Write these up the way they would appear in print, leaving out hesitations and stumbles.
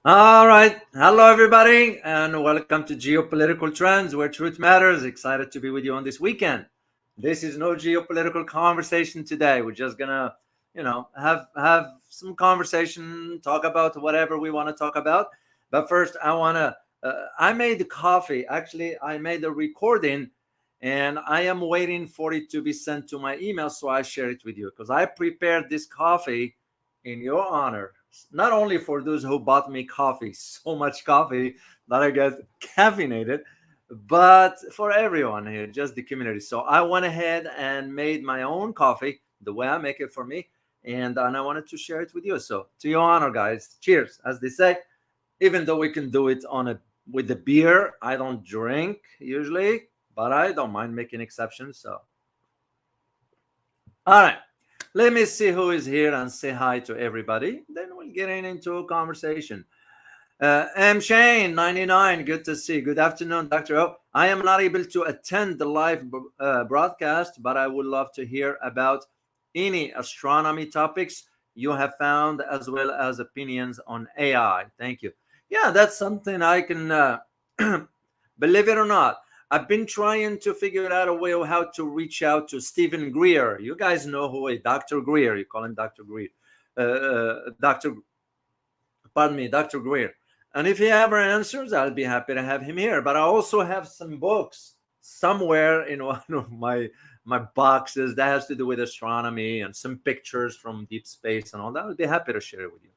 All right. Hello, everybody, and welcome to Geopolitical Trends, where truth matters. Excited to be with you on this weekend. This is no geopolitical conversation today. We're just gonna, have some conversation, talk about whatever we want to talk about. But first, I wanna. I made the coffee. Actually, I made the recording, and I am waiting for it to be sent to my email, so I share it with you because I prepared this coffee in your honor, not only for those who bought me coffee, so much coffee that I get caffeinated, but for everyone here, just the community. So I went ahead and made my own coffee the way I make it for me, and I wanted to share it with you. So to your honor, guys, cheers, as they say. Even though we can do it on a with the beer, I don't drink usually, but I don't mind making exceptions. So all right. Let me see who is here and say hi to everybody. Then we'll get into a conversation. M. Shane, 99, good to see. Good afternoon, Dr. O. I am not able to attend the live broadcast, but I would love to hear about any astronomy topics you have found, as well as opinions on AI. Thank you. Yeah, that's something I can, believe it or not, I've been trying to figure out a way of how to reach out to Stephen Greer. You guys know who is Dr. Greer. You call him Dr. Greer. Dr. Pardon me, Dr. Greer. And if he ever answers, I'll be happy to have him here. But I also have some books somewhere in one of my boxes that has to do with astronomy and some pictures from deep space and all that. I'll be happy to share it with you.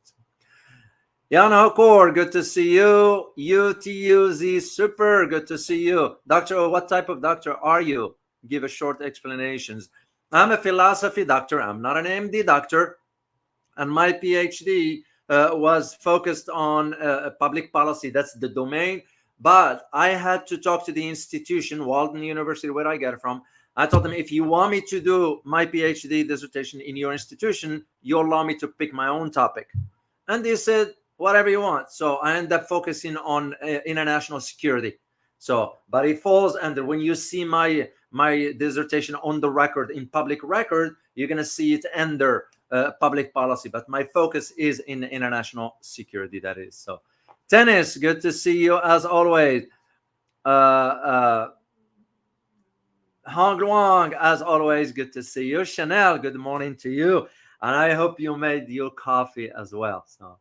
Jan Hokor, good to see you. UTUZ, super, good to see you. Doctor, what type of doctor are you? Give a short explanations. I'm a philosophy doctor. I'm not an MD doctor. And my PhD was focused on public policy. That's the domain. But I had to talk to the institution, Walden University, where I get it from. I told them, if you want me to do my PhD dissertation in your institution, you allow me to pick my own topic. And they said, whatever you want. So I end up focusing on international security. So, but it falls under, when you see my dissertation on the record, in public record, you're going to see it under public policy. But my focus is in international security, that is. So, Tennis, good to see you as always. Hong Luang, as always, good to see you. Chanel, good morning to you. And I hope you made your coffee as well. So,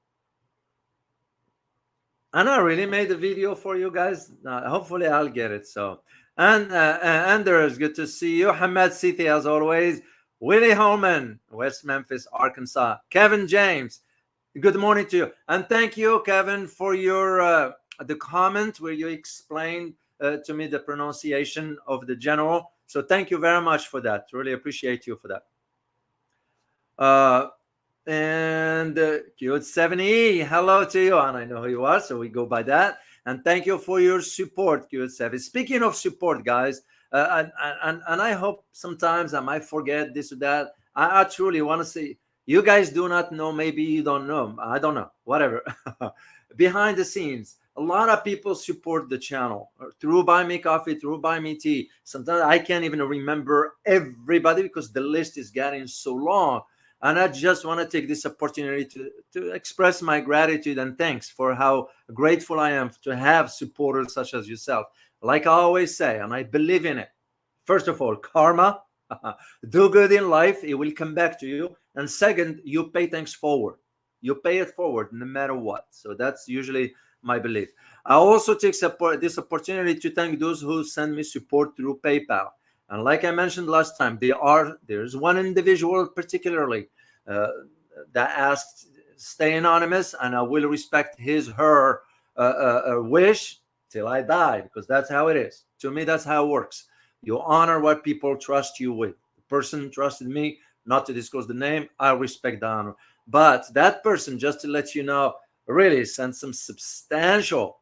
and I really made a video for you guys. Hopefully, I'll get it. So, and Anders, good to see you. Hamad Siti, as always. Willie Holman, West Memphis, Arkansas. Kevin James, good morning to you. And thank you, Kevin, for your the comment where you explained to me the pronunciation of the general. So thank you very much for that. Really appreciate you for that. And Q70, hello to you, and I know who you are, so we go by that. And thank you for your support, Q70. Speaking of support, guys, and I hope sometimes I might forget this or that. I truly want to say, you guys do not know, maybe you don't know, I don't know, whatever. Behind the scenes, a lot of people support the channel through Buy Me Coffee, through Buy Me Tea. Sometimes I can't even remember everybody because the list is getting so long. And I just want to take this opportunity to express my gratitude and thanks for how grateful I am to have supporters such as yourself. Like I always say, and I believe in it. First of all, karma, do good in life, it will come back to you. And second, you pay things forward. You pay it forward no matter what. So that's usually my belief. I also take this opportunity to thank those who send me support through PayPal. And like I mentioned last time, there's one individual particularly that asked stay anonymous, and I will respect her wish till I die, because that's how it is. To me, that's how it works. You honor what people trust you with. The person trusted me not to disclose the name. I respect the honor. But that person, just to let you know, really sent some substantial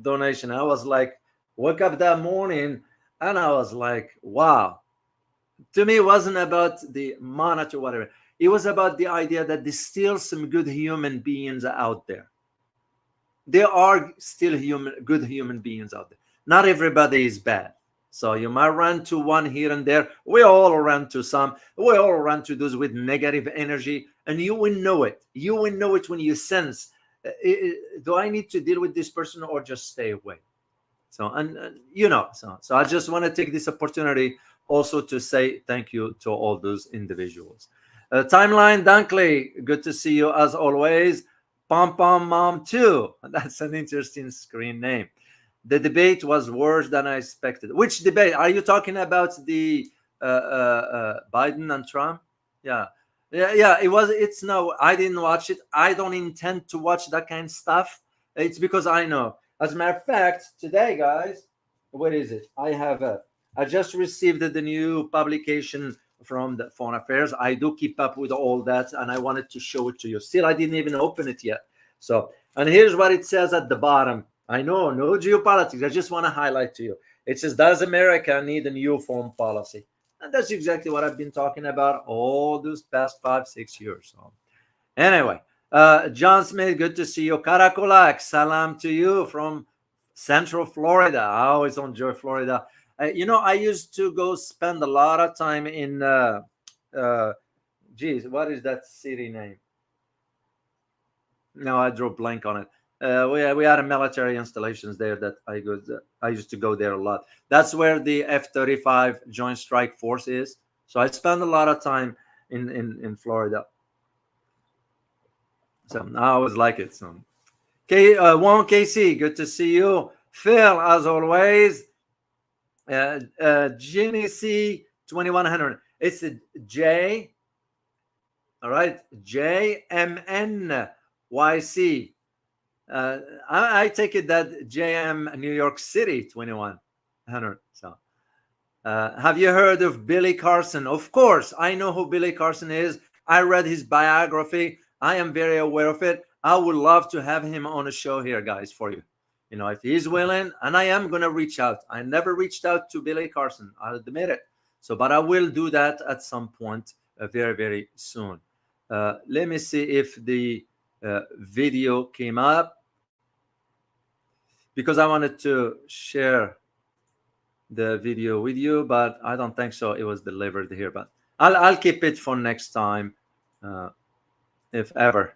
donation. I was like, woke up that morning and I was like, wow. To me, it wasn't about the monetary, whatever. It was about the idea that there's still some good human beings out there. There are still good human beings out there. Not everybody is bad. So you might run to one here and there. We all run to some. We all run to those with negative energy. And you will know it. You will know it when you sense do I need to deal with this person or just stay away? So, and you know, so I just want to take this opportunity also to say thank you to all those individuals. Timeline Dunkley, good to see you as always. Pom Pom Mom 2, that's an interesting screen name. The debate was worse than I expected. Which debate? Are you talking about the Biden and Trump? Yeah. Yeah, it was. It's no, I didn't watch it. I don't intend to watch that kind of stuff. It's because I know. As a matter of fact, today, guys, what is it? I just received the new publication from the Foreign Affairs. I do keep up with all that, and I wanted to show it to you. Still, I didn't even open it yet. So, and here's what it says at the bottom. I know, no geopolitics. I just want to highlight to you. It says, does America need a new foreign policy? And that's exactly what I've been talking about all those past 5-6 years. So, anyway, John Smith, good to see you. Karakolak, salam to you from Central Florida. I always enjoy Florida. You know, I used to go spend a lot of time in, geez, what is that city name? No, I drew a blank on it. We had a military installations there that I used to go there a lot. That's where the F-35 Joint Strike Force is. So I spent a lot of time in Florida. So I always like it. So, Juan KC, good to see you. Phil, as always. Jimmy C 2100. It's a J. All right, JMNYC. I take it that JM New York City 2100. So, have you heard of Billy Carson? Of course, I know who Billy Carson is. I read his biography. I am very aware of it. I would love to have him on a show here, guys, for you. You know, if he's willing, and I am going to reach out. I never reached out to Billy Carson. I'll admit it. So, but I will do that at some point very, very soon. Let me see if the video came up, because I wanted to share the video with you, but I don't think so. It was delivered here, but I'll keep it for next time, if ever.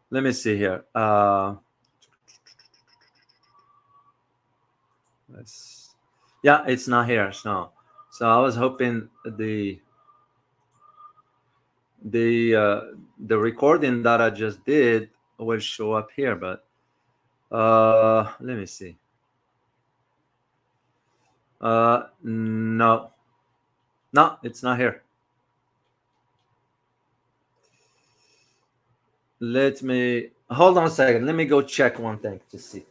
Let me see here. Yeah, it's not here. So I was hoping the recording that I just did will show up here, but let me see. No, it's not here. Let me hold on a second. Let me go check one thing to see.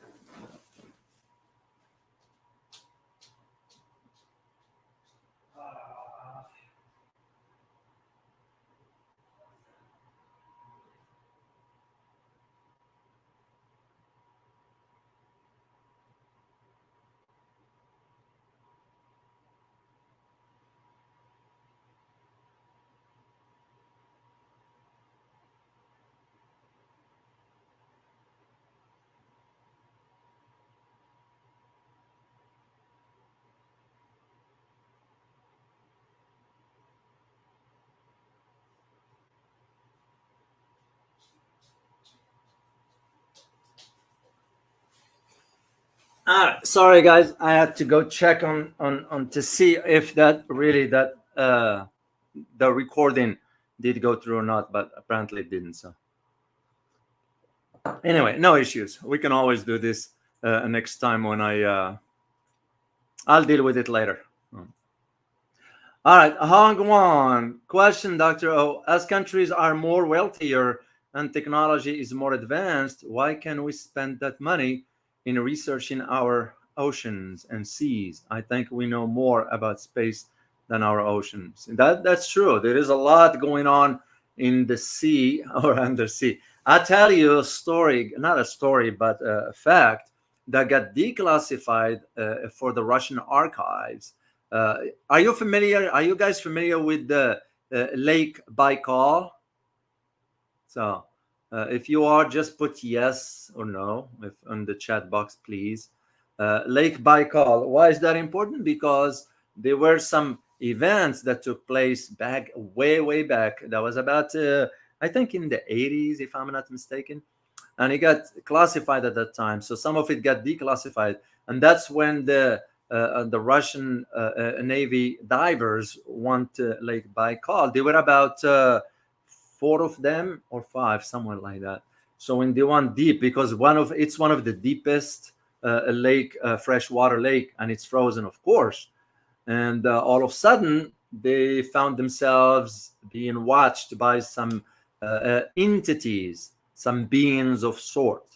Sorry guys, I had to go check on to see if that really the recording did go through or not, but apparently it didn't. So anyway, no issues. We can always do this next time when I'll deal with it later. All right, Hong Wan, question, Dr. O. As countries are more wealthier and technology is more advanced, why can we spend that money in researching our oceans and seas? I think we know more about space than our oceans. That's true. There is a lot going on in the sea or undersea. I'll tell you a story, not a story, but a fact that got declassified for the Russian archives. Are you familiar? Are you guys familiar with the Lake Baikal? So if you are, just put yes or no if on the chat box, please. Lake Baikal. Why is that important? Because there were some events that took place back, way back. That was about I think in the 80s, if I'm not mistaken. And it got classified at that time. So some of it got declassified. And that's when the Russian Navy divers went Lake Baikal. There were about four of them or five, somewhere like that. So when they went deep, because it's one of the deepest lake, freshwater lake, and it's frozen, of course. And all of a sudden, they found themselves being watched by some entities, some beings of sort.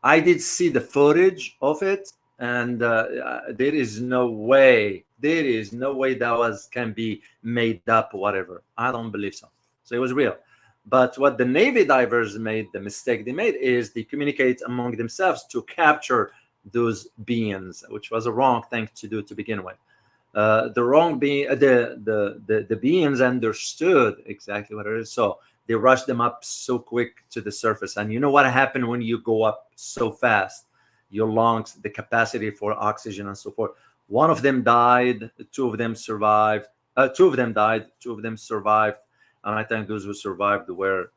I did see the footage of it, and there is no way that can be made up, whatever. I don't believe so. So it was real. But what the Navy divers made, the mistake they made, is they communicate among themselves to capture those beings, which was a wrong thing to do to begin with. The wrong being, the beings understood exactly what it is. So they rushed them up so quick to the surface. And you know what happened when you go up so fast? Your lungs, the capacity for oxygen and so forth. One of them died. Two of them survived. Two of them died. Two of them survived. And I think those who survived were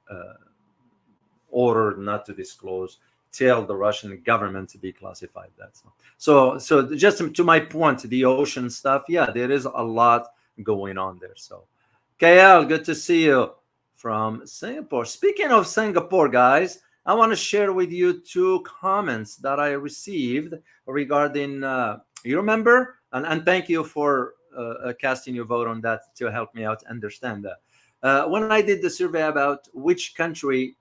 ordered not to disclose till the Russian government declassified that. So just to my point, the ocean stuff, yeah, there is a lot going on there. So, KL, good to see you from Singapore. Speaking of Singapore, guys, I want to share with you two comments that I received regarding, you remember? And thank you for casting your vote on that to help me out understand that. When I did the survey about which country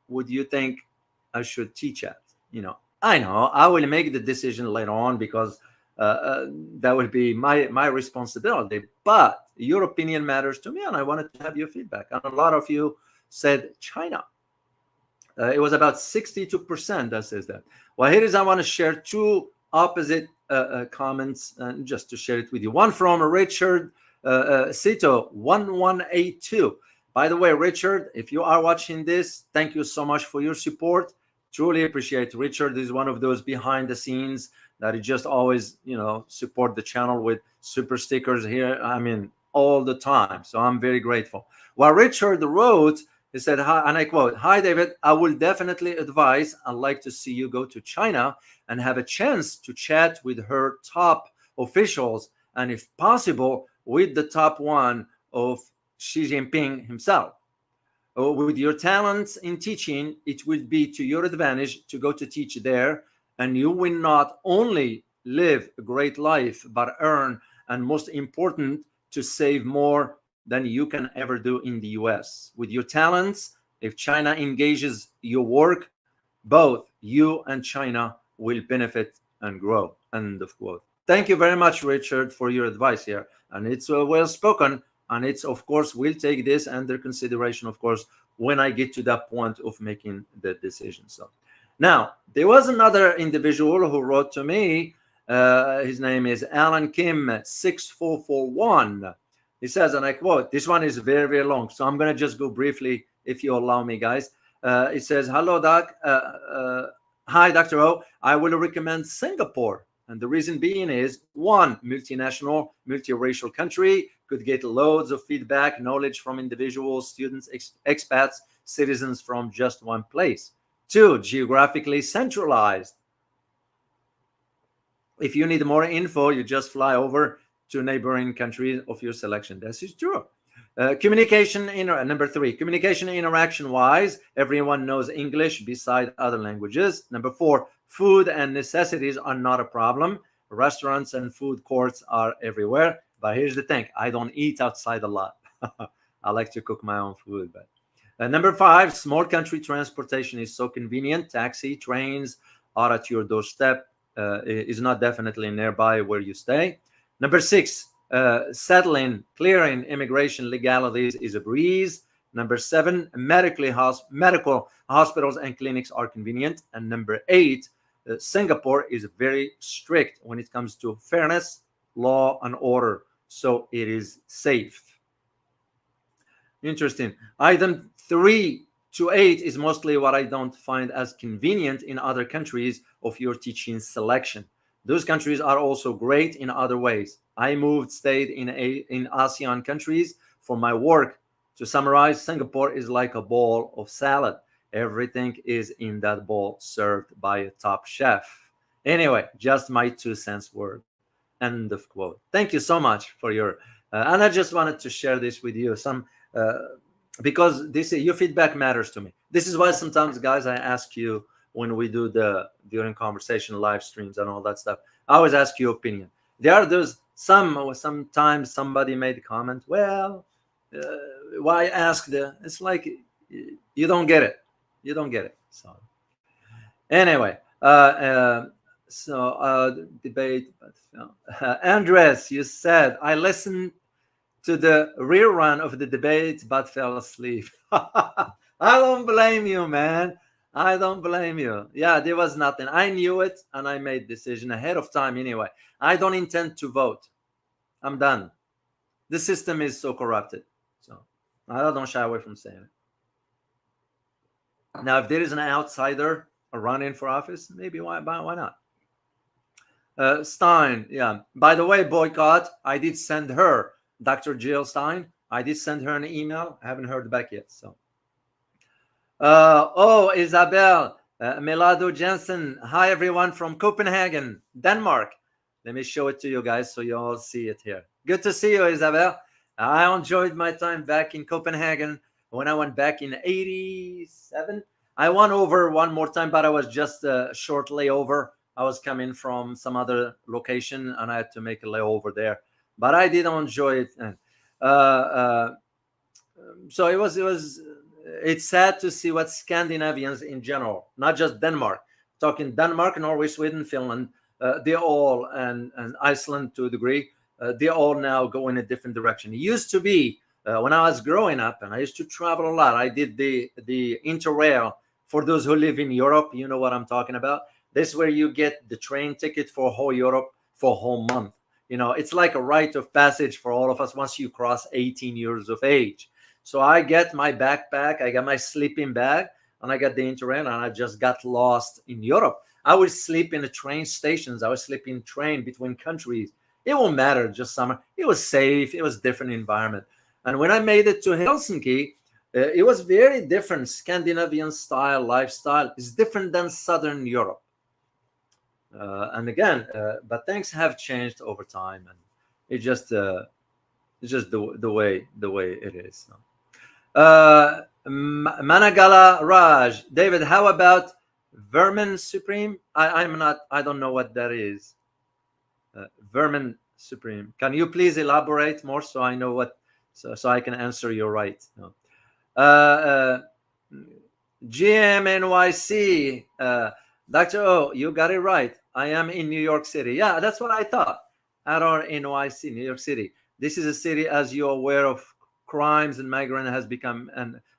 would you think I should teach at? I know I will make the decision later on because that would be my responsibility. But your opinion matters to me, and I wanted to have your feedback. And a lot of you said China. It was about 62% that says that. Well, here is I want to share two opposite comments, just to share it with you. One from Richard Sito 1182. By the way, Richard, if you are watching this, thank you so much for your support. Truly appreciate it. Richard is one of those behind the scenes that just always, support the channel with super stickers here. I mean, all the time. So I'm very grateful. Well, Richard wrote, he said, hi, and I quote, "Hi, David, I will definitely advise. I'd like to see you go to China and have a chance to chat with her top officials, and if possible, with the top one of Xi Jinping himself. With your talents in teaching, it will be to your advantage to go to teach there, and you will not only live a great life, but earn, and most important, to save more than you can ever do in the US. With your talents, if China engages your work, both you and China will benefit and grow." End of quote. Thank you very much, Richard, for your advice here. And it's well spoken. And it's, of course, we'll take this under consideration, of course, when I get to that point of making the decision. So now, there was another individual who wrote to me. His name is Alan Kim 6441. He says, and I quote, this one is very, very long. So I'm going to just go briefly, if you allow me, guys. It says, "Hello, Doc. Hi, Dr. O. I will recommend Singapore. And the reason being is, one, multinational, multiracial country, could get loads of feedback, knowledge from individuals, students, expats, citizens from just one place. Two, geographically centralized. If you need more info, you just fly over to neighboring countries of your selection." This is true. Number three, communication interaction wise, everyone knows English beside other languages. Number four, food and necessities are not a problem. Restaurants and food courts are everywhere. But here's the thing, I don't eat outside a lot. I like to cook my own food. But number five, small country transportation is so convenient. Taxi, trains are at your doorstep. Is not definitely nearby where you stay. Number six, settling, clearing immigration legalities is a breeze. Number seven, medical hospitals and clinics are convenient. And number eight, Singapore is very strict when it comes to fairness, law, and order. So it is safe. Interesting. Item 3 to 8 is mostly what I don't find as convenient in other countries of your teaching selection. Those countries are also great in other ways. I stayed in ASEAN countries for my work, To summarize, Singapore is like a bowl of salad. Everything is in that bowl, served by a top chef. Anyway, just my 2 cents word. End of quote. Thank you so much for your, and I just wanted to share this with you. Uh, because this your feedback matters to me. This is why sometimes, guys, I ask you when we do the during conversation live streams and all that stuff. I always ask your opinion. There are those sometimes somebody made a comment. Well, uh, why ask the? It's like you don't get it. You don't get it. So anyway, debate. Andres, you said I listened to the rerun of the debate but fell asleep. I don't blame you, man. I don't blame you. Yeah, there was nothing. I knew it and I made decision ahead of time anyway. I don't intend to vote. I'm done. The system is so corrupted. So I don't shy away from saying it. Now, if there is an outsider running for office, maybe why not? Stein, yeah. By the way, boycott, I did send her, Dr. Jill Stein, I did send her an email. I haven't heard back yet. So, Isabel, Melado Jensen. Hi, everyone from Copenhagen, Denmark. Let me show it to you guys so you all see it here. Good to see you, Isabel. I enjoyed my time back in Copenhagen. When I went back in 87, I went over one more time, but I was just a short layover. I was coming from some other location and I had to make a layover there. But I did enjoy it. So it's sad to see what Scandinavians in general, not just Denmark, talking Denmark, Norway, Sweden, Finland, they all, and Iceland to a degree, they all now go in a different direction. It used to be when I was growing up and I used to travel a lot. I did the Interrail. For those who live in Europe, you know what I'm talking about. This is where you get the train ticket for whole Europe for a whole month. You know, it's like a rite of passage for all of us once you cross 18 years of age. So I get my backpack, I got my sleeping bag, and I got the Interrail, and I just got lost in Europe. I would sleep in the train stations. I would sleep in train between countries. It won't matter, just summer. It was safe. It was different environment. And when I made it to Helsinki, it was very different. Scandinavian style lifestyle is different than Southern Europe. And again, but things have changed over time, and it's just the way it is. Managala Raj, David, how about Vermin Supreme? I don't know what that is. Vermin Supreme. Can you please elaborate more so I know what, so I can answer you right? No. GMNYC, Dr. O, you got it right. I am in New York City. Yeah, that's what I thought. Arrow NYC, New York City. This is a city, as you're aware of, crimes and migrant has become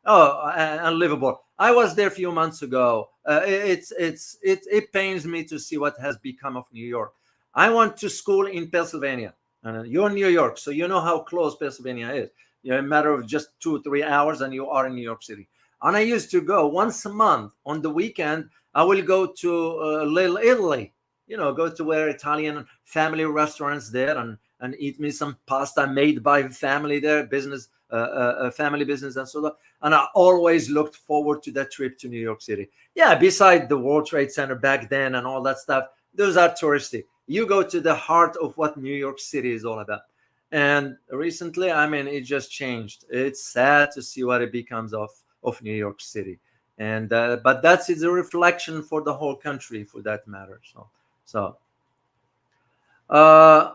unlivable. I was there a few months ago. It pains me to see what has become of New York. I went to school in Pennsylvania, and you're in New York, so you know how close Pennsylvania is. A matter of just 2-3 hours, and you are in New York City. And I used to go once a month on the weekend. I will go to Little Italy, go to where Italian family restaurants there and eat me some pasta made by family there, business, family business, and so on. And I always looked forward to that trip to New York City. Yeah, beside the World Trade Center back then and all that stuff, those are touristy. You go to the heart of what New York City is all about. And recently, it just changed. It's sad to see what it becomes of New York City. And but that's a reflection for the whole country, for that matter. So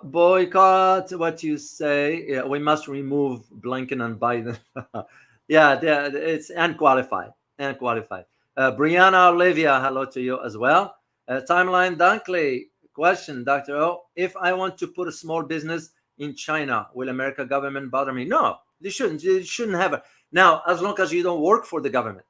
boycott, what you say? Yeah, we must remove Blinken and Biden. Yeah, it's unqualified. Brianna Olivia, hello to you as well. Timeline Dunkley, question, Dr. O, if I want to put a small business in China, will American government bother me? No, they shouldn't. They shouldn't have it. Now, as long as you don't work for the government.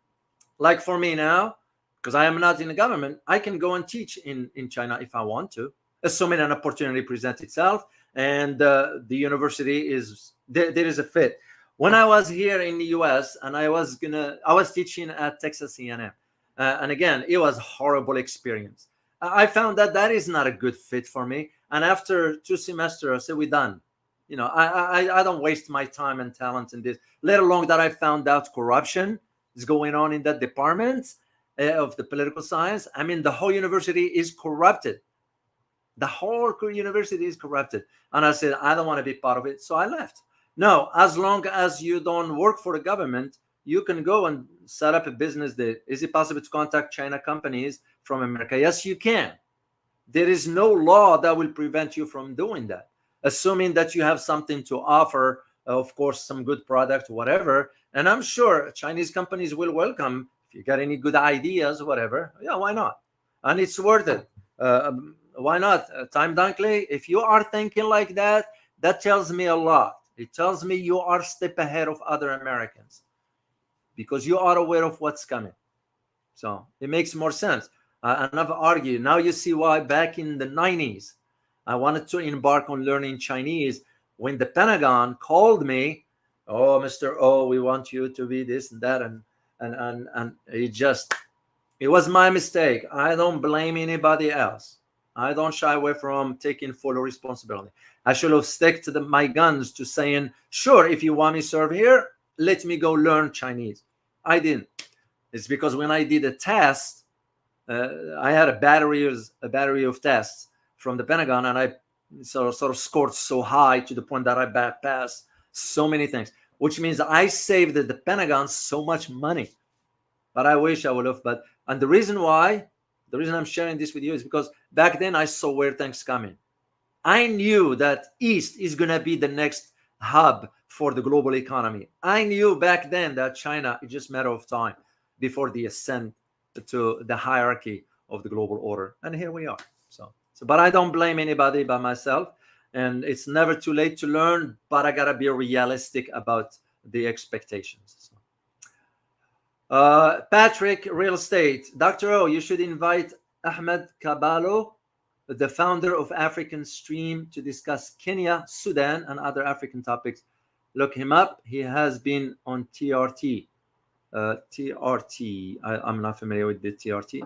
Like for me now, because I am not in the government, I can go and teach in China if I want to, assuming an opportunity presents itself and the university is there is a fit. When I was here in the US and I was teaching at Texas A&M, and again, it was a horrible experience. I found that is not a good fit for me. And after 2 semesters, I said, we're done. I don't waste my time and talent in this, let alone that I found out corruption is going on in that department of the political science. I mean, the whole university is corrupted. The whole university is corrupted. And I said, I don't want to be part of it. So I left. No, as long as you don't work for the government, you can go and set up a business there. Is it possible to contact China companies from America? Yes, you can. There is no law that will prevent you from doing that, assuming that you have something to offer, of course, some good product, whatever. And I'm sure Chinese companies will welcome if you got any good ideas, whatever. Yeah, why not? And it's worth it. Why not? Time Dunkley, if you are thinking like that, that tells me a lot. It tells me you are a step ahead of other Americans because you are aware of what's coming. So it makes more sense. And I've argued. Now you see why back in the 90s, I wanted to embark on learning Chinese. When the Pentagon called me, oh, Mr. O, we want you to be this and that. And it was my mistake. I don't blame anybody else. I don't shy away from taking full responsibility. I should have stuck to my guns to saying, sure, if you want me to serve here, let me go learn Chinese. I didn't. It's because when I did a test, I had a battery of tests from the Pentagon, and I sort of scored so high to the point that I passed so many things, which means I saved the Pentagon so much money. But I wish I would have. And the reason I'm sharing this with you is because back then I saw where things coming. I knew that East is going to be the next hub for the global economy. I knew back then that China is just a matter of time before the ascent to the hierarchy of the global order. And here we are. So, but I don't blame anybody but myself. And it's never too late to learn, but I got to be realistic about the expectations. Patrick, real estate. Dr. O, you should invite Ahmed Kabalo, the founder of African Stream, to discuss Kenya, Sudan, and other African topics. Look him up. He has been on TRT. I'm not familiar with the TRT.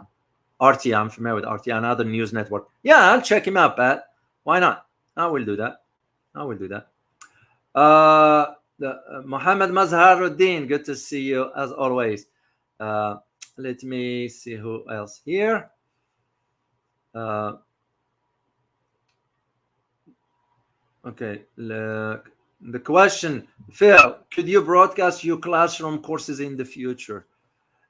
RT, I'm familiar with RT, another news network. Yeah, I'll check him out, Pat. Why not? I will do that. Mohammed Mazharuddin, good to see you as always. Let me see who else here. Okay, the question, Phil, could you broadcast your classroom courses in the future?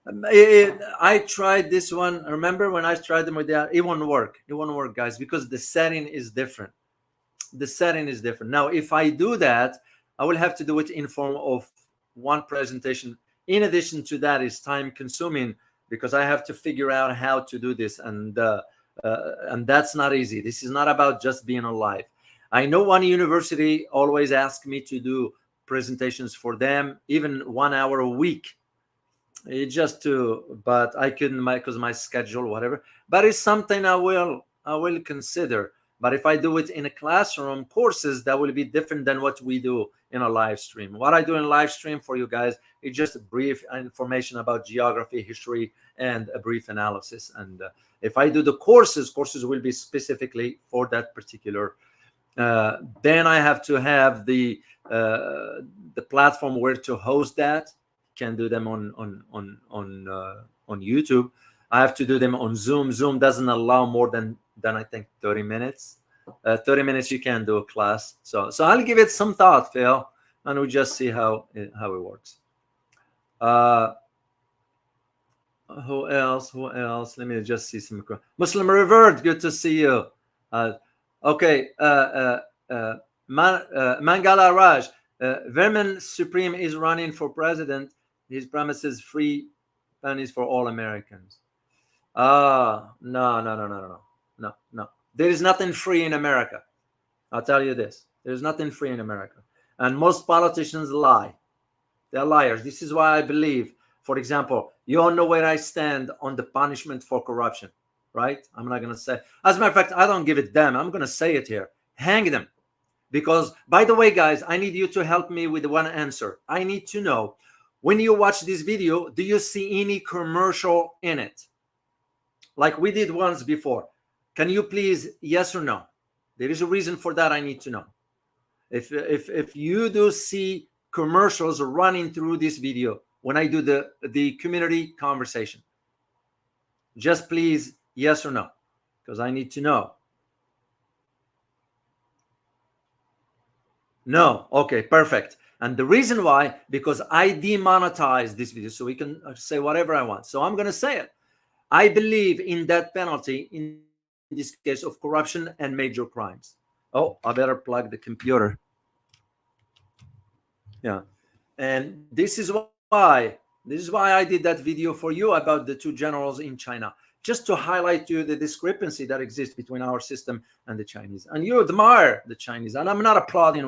I tried this one. Remember when I tried them with that? It won't work. It won't work, guys, because the setting is different. Now, if I do that, I will have to do it in form of one presentation. In addition to that, it's time consuming because I have to figure out how to do this. And that's not easy. This is not about just being alive. I know one university always asked me to do presentations for them, even 1 hour a week. But I couldn't because my schedule, whatever. But it's something I will consider. But if I do it in a classroom courses, that will be different than what we do in a live stream. What I do in live stream for you guys is just a brief information about geography, history, and a brief analysis. And if I do the courses will be specifically for that particular. Then I have to have the platform where to host that. Can do them on YouTube. I have to do them on Zoom. Zoom doesn't allow more than I think 30 minutes. 30 minutes you can do a class. So I'll give it some thought, Phil, and we'll just see how it works. Who else? Let me just see some. Muslim Revert, good to see you. Okay. Mangala Raj, Vermin Supreme is running for president. His promises free pennies for all Americans. No. There is nothing free in America. I'll tell you this. There's nothing free in America. And most politicians lie. They're liars. This is why I believe, for example, you all know where I stand on the punishment for corruption, right? I'm not going to say. As a matter of fact, I don't give it them. I'm going to say it here. Hang them. Because, by the way, guys, I need you to help me with one answer. I need to know, when you watch this video, do you see any commercial in it? Like we did once before. Can you please, yes or no? There is a reason for that I need to know. If you do see commercials running through this video when I do the community conversation, just please yes or no, because I need to know. No. Okay, perfect. And the reason why, because I demonetize this video, so we can say whatever I want. So I'm going to say it. I believe in that penalty in this case of corruption and major crimes. Oh, I better plug the computer. Yeah. And this is why I did that video for you about the two generals in China, just to highlight you the discrepancy that exists between our system and the Chinese. And you admire the Chinese, and I'm not applauding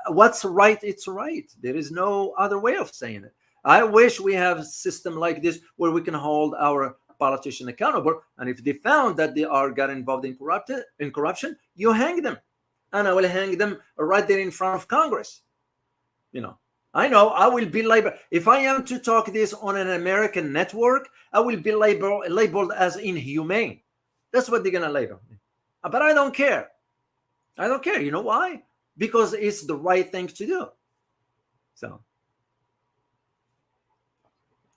what's right. It's right. There is no other way of saying it. I wish we have a system like this where we can hold our politician accountable, and if they found that they got involved in corruption, you hang them, and I will hang them right there in front of Congress. I know I will be labeled. If I am to talk this on an American network, I will be labeled as inhumane. That's what they're going to label me. But I don't care. I don't care. You know why? Because it's the right thing to do. So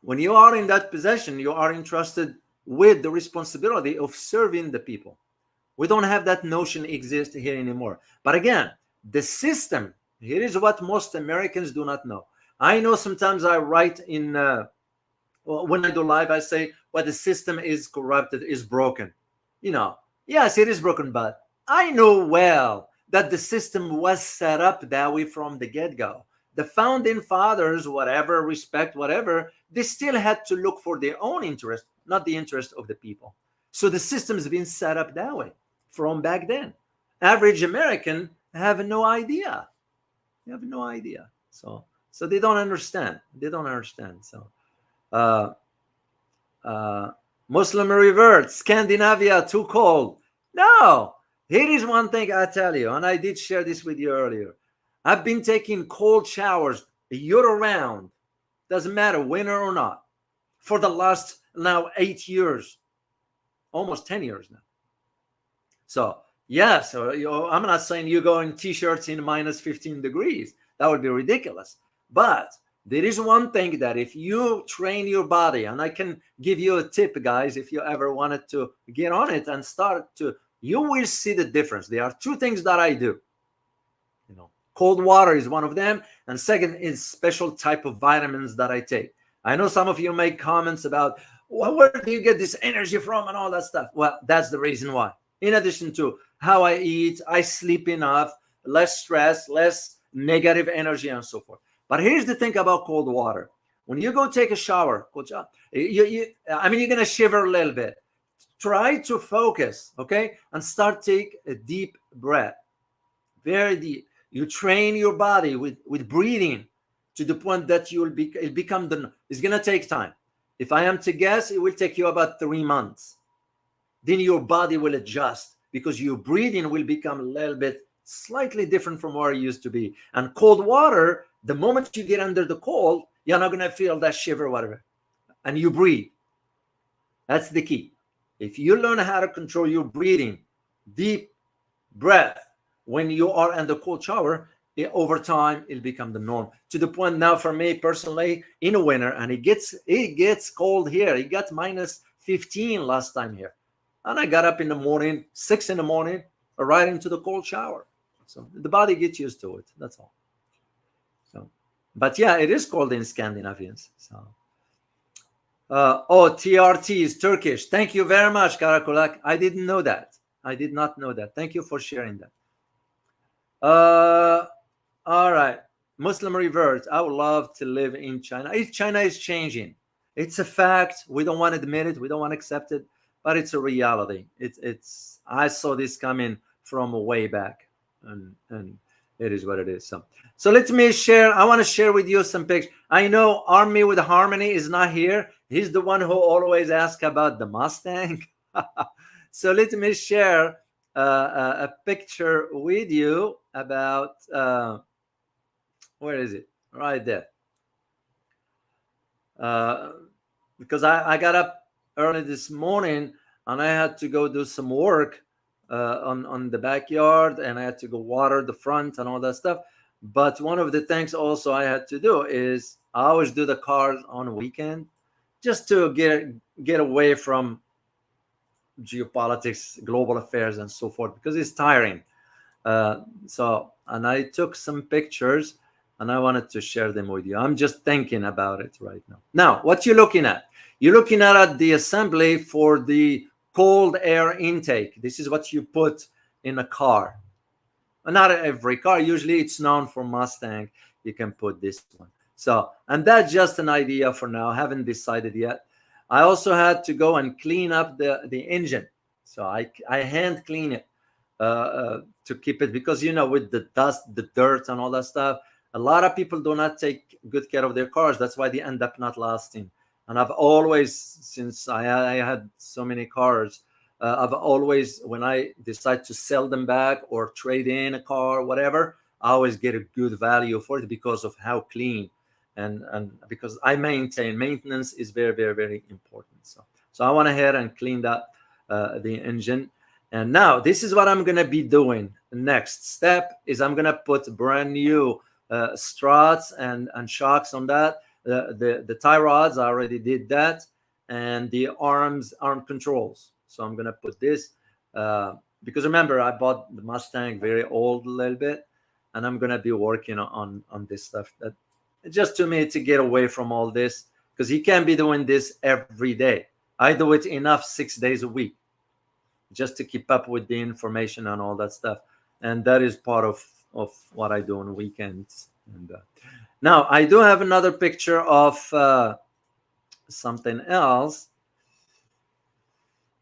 when you are in that position, you are entrusted with the responsibility of serving the people. We don't have that notion exist here anymore. But again, the system, here is what most Americans do not know. I know sometimes I write in, when I do live, I say, well, the system is corrupted, is broken. Yes, it is broken, but I know well that the system was set up that way from the get-go. The founding fathers, whatever, respect, whatever, they still had to look for their own interest, not the interest of the people. So the system has been set up that way from back then. Average American have no idea. They have no idea. So they don't understand. They don't understand. So Muslim revert, Scandinavia too cold. No, here is one thing I tell you, and I did share this with you earlier. I've been taking cold showers year-round, doesn't matter winter or not, for the last now 8 years, almost 10 years now. So yes, I'm not saying you go in t-shirts in minus 15 degrees. That would be ridiculous. But there is one thing that if you train your body, and I can give you a tip, guys, if you ever wanted to get on it and start to, you will see the difference. There are two things that I do. Cold water is one of them. And second is special type of vitamins that I take. I know some of you make comments about, well, where do you get this energy from and all that stuff? Well, that's the reason why. In addition to how I eat, I sleep enough, less stress, less negative energy, and so forth. But here's the thing about cold water. When you go take a shower, you're going to shiver a little bit. Try to focus, okay? And start take a deep breath, very deep. You train your body with breathing to the point that it's going to take time. If I am to guess, it will take you about 3 months. Then your body will adjust because your breathing will become a little bit slightly different from where it used to be. And cold water, the moment you get under the cold, you're not going to feel that shiver, whatever. And you breathe. That's the key. If you learn how to control your breathing, deep breath, when you are in the cold shower, over time, it'll become the norm. To the point now for me personally, in the winter, and it gets cold here. It got minus 15 last time here. And I got up in the morning, 6 in the morning, right into the cold shower. So the body gets used to it. That's all. So, but yeah, it is cold in Scandinavians. So, TRT is Turkish. Thank you very much, Karakulak. I didn't know that. I did not know that. Thank you for sharing that. All right. Muslim revert. I would love to live in China. China is changing. It's a fact. We don't want to admit it. We don't want to accept it. But it's a reality. It's. I saw this coming from way back, and it is what it is. So let me share. I want to share with you some pictures. I know Army with Harmony is not here. He's the one who always asks about the Mustang. So let me share a picture with you about where is it? Right there. Because I got up early this morning and I had to go do some work on the backyard, and I had to go water the front and all that stuff. But one of the things also I had to do is I always do the cars on a weekend, just to get away from geopolitics, global affairs, and so forth, because it's tiring. And I took some pictures, and I wanted to share them with you. I'm just thinking about it right now. Now, what you're looking at? You're looking at the assembly for the cold air intake. This is what you put in a car. Not every car. Usually, it's known for Mustang. You can put this one. So, and that's just an idea for now. I haven't decided yet. I also had to go and clean up the engine. So I hand clean it to keep it, because with the dust, the dirt, and all that stuff, a lot of people do not take good care of their cars. That's why they end up not lasting. And I've always, since I had so many cars, I've always, when I decide to sell them back or trade in a car, whatever, I always get a good value for it because of how clean, and because I maintenance is very, very, very important. So I went ahead and cleaned up the engine. And now this is what I'm going to be doing. The next step is I'm going to put brand new struts and shocks on that. The tie rods, I already did that. And the arm controls. So I'm going to put this because remember, I bought the Mustang very old a little bit. And I'm going to be working on this stuff. That just to me to get away from all this, because you can't be doing this every day. I do it enough 6 days a week, just to keep up with the information and all that stuff. And that is part of what I do on weekends. And now I do have another picture of something else.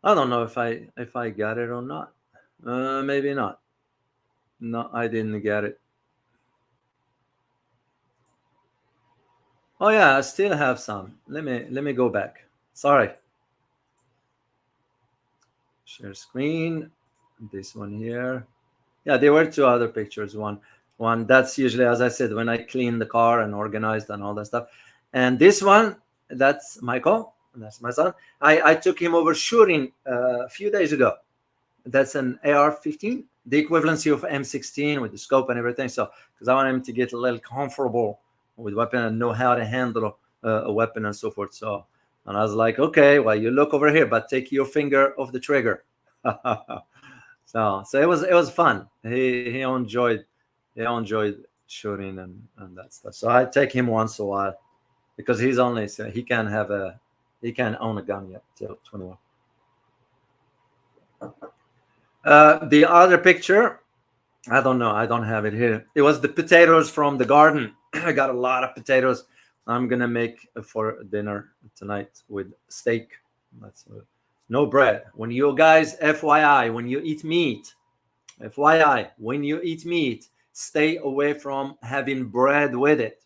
I don't know if I got it or not. Maybe not. No, I didn't get it. Oh yeah, I still have some. Let me go back. Sorry. Share screen. This one here. Yeah, there were two other pictures. One that's usually, as I said, when I clean the car and organized and all that stuff. And this one, that's Michael. That's my son. I took him over shooting a few days ago. That's an AR-15, the equivalency of M16 with the scope and everything. So, because I want him to get a little comfortable with weapon and know how to handle a weapon and so forth. So, and I was like, okay, well, you look over here, but take your finger off the trigger. So it was fun. He enjoyed shooting and that stuff. So I take him once a while, because he's only, so he can't own a gun yet till 21. The other picture, I don't know. I don't have it here. It was the potatoes from the garden. I got a lot of potatoes. I'm gonna make for dinner tonight with steak. That's no bread. When you guys, FYI, when you eat meat, stay away from having bread with it.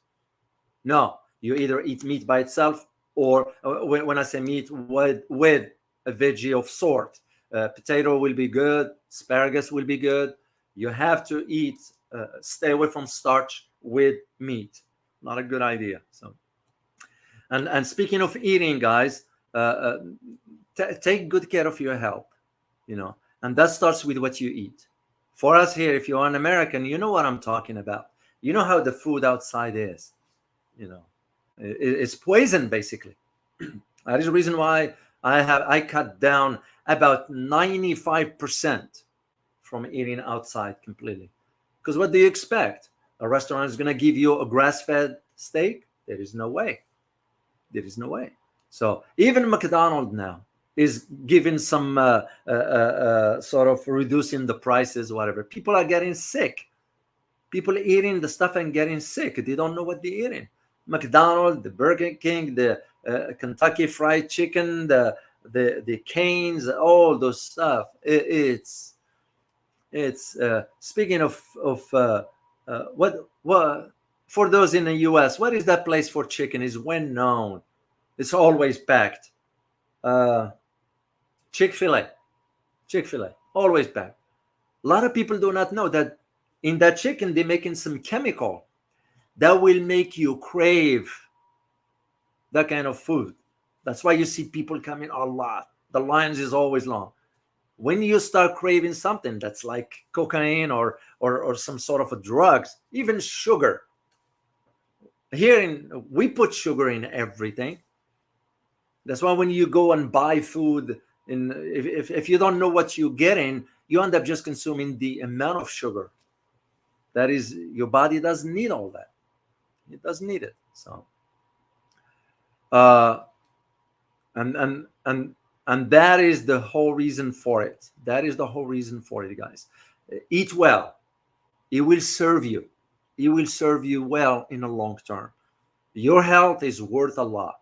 No, you either eat meat by itself, or when I say meat, with a veggie of sort. Potato will be good. Asparagus will be good. You have to stay away from starch with meat. Not a good idea. So, and speaking of eating, guys, take good care of your health. And that starts with what you eat. For us here, if you're an American, you know what I'm talking about. You know how the food outside is. It's poison, basically. That is the reason why I cut down about 95% from eating outside completely. Because what do you expect? A restaurant is going to give you a grass-fed steak? There is no way. So even McDonald's now is giving some sort of reducing the prices, whatever. People are getting sick. People eating the stuff and getting sick. They don't know what they're eating. McDonald's, the Burger King, the Kentucky Fried Chicken, the Canes, all those stuff. It's speaking of what for those in the U.S., what is that place for chicken? Is well known. It's always packed. Chick-fil-A, always packed. A lot of people do not know that in that chicken they're making some chemical that will make you crave that kind of food. That's why you see people coming a lot. The lines is always long. When you start craving something that's like cocaine or some sort of a drugs, even sugar. We put sugar in everything. That's why when you go and buy food, if you don't know what you're getting, you end up just consuming the amount of sugar. That is, your body doesn't need all that. It doesn't need it. So, and that is the whole reason for it. That is the whole reason for it, guys. Eat well. It will serve you. It will serve you well in the long term. Your health is worth a lot.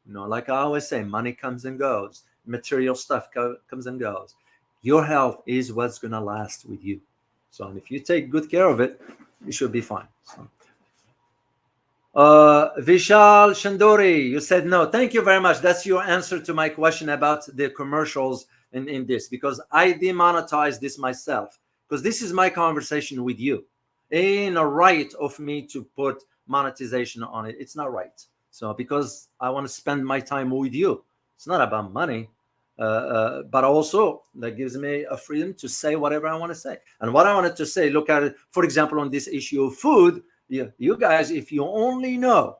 Like I always say, money comes and goes. Material stuff comes and goes. Your health is what's going to last with you. So if you take good care of it, you should be fine. So, Vishal Shandori, you said no. Thank you very much. That's your answer to my question about the commercials in this, because I demonetize this myself, because this is my conversation with you. Ain't a right of me to put monetization on it. It's not right. So because I want to spend my time with you. It's not about money, but also that gives me a freedom to say whatever I want to say. And what I wanted to say, look at it, for example, on this issue of food, you guys, if you only know,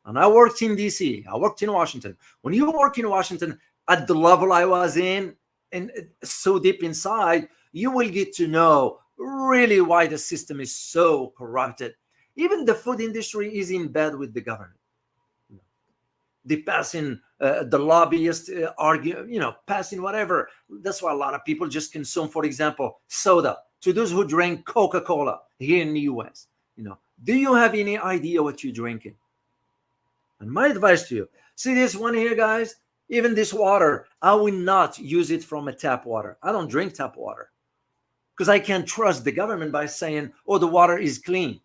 and I worked in DC, I worked in Washington. When you work in Washington at the level I was in, and so deep inside, you will get to know really why the system is so corrupted. Even the food industry is in bed with the government. They passing the lobbyists argue, passing whatever. That's why a lot of people just consume, for example, soda. To those who drink Coca-Cola here in the US, do you have any idea what you're drinking? And my advice to you, see this one here, guys, even this water, I will not use it from a tap water. I don't drink tap water because I can't trust the government by saying, oh, the water is clean.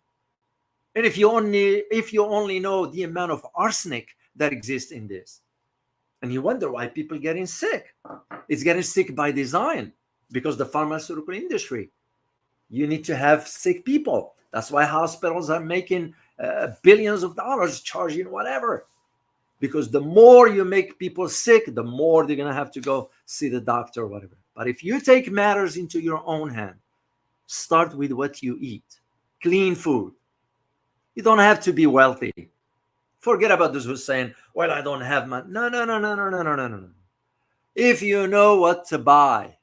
And if you only know the amount of arsenic that exists in this, and you wonder why people getting sick. It's getting sick by design, because the pharmaceutical industry, you need to have sick people. That's why hospitals are making billions of dollars charging whatever, because the more you make people sick, the more they're going to have to go see the doctor or whatever. But if you take matters into your own hand, start with what you eat. Clean food. You don't have to be wealthy. Forget about those who are saying, well, I don't have money. No. If you know what to buy,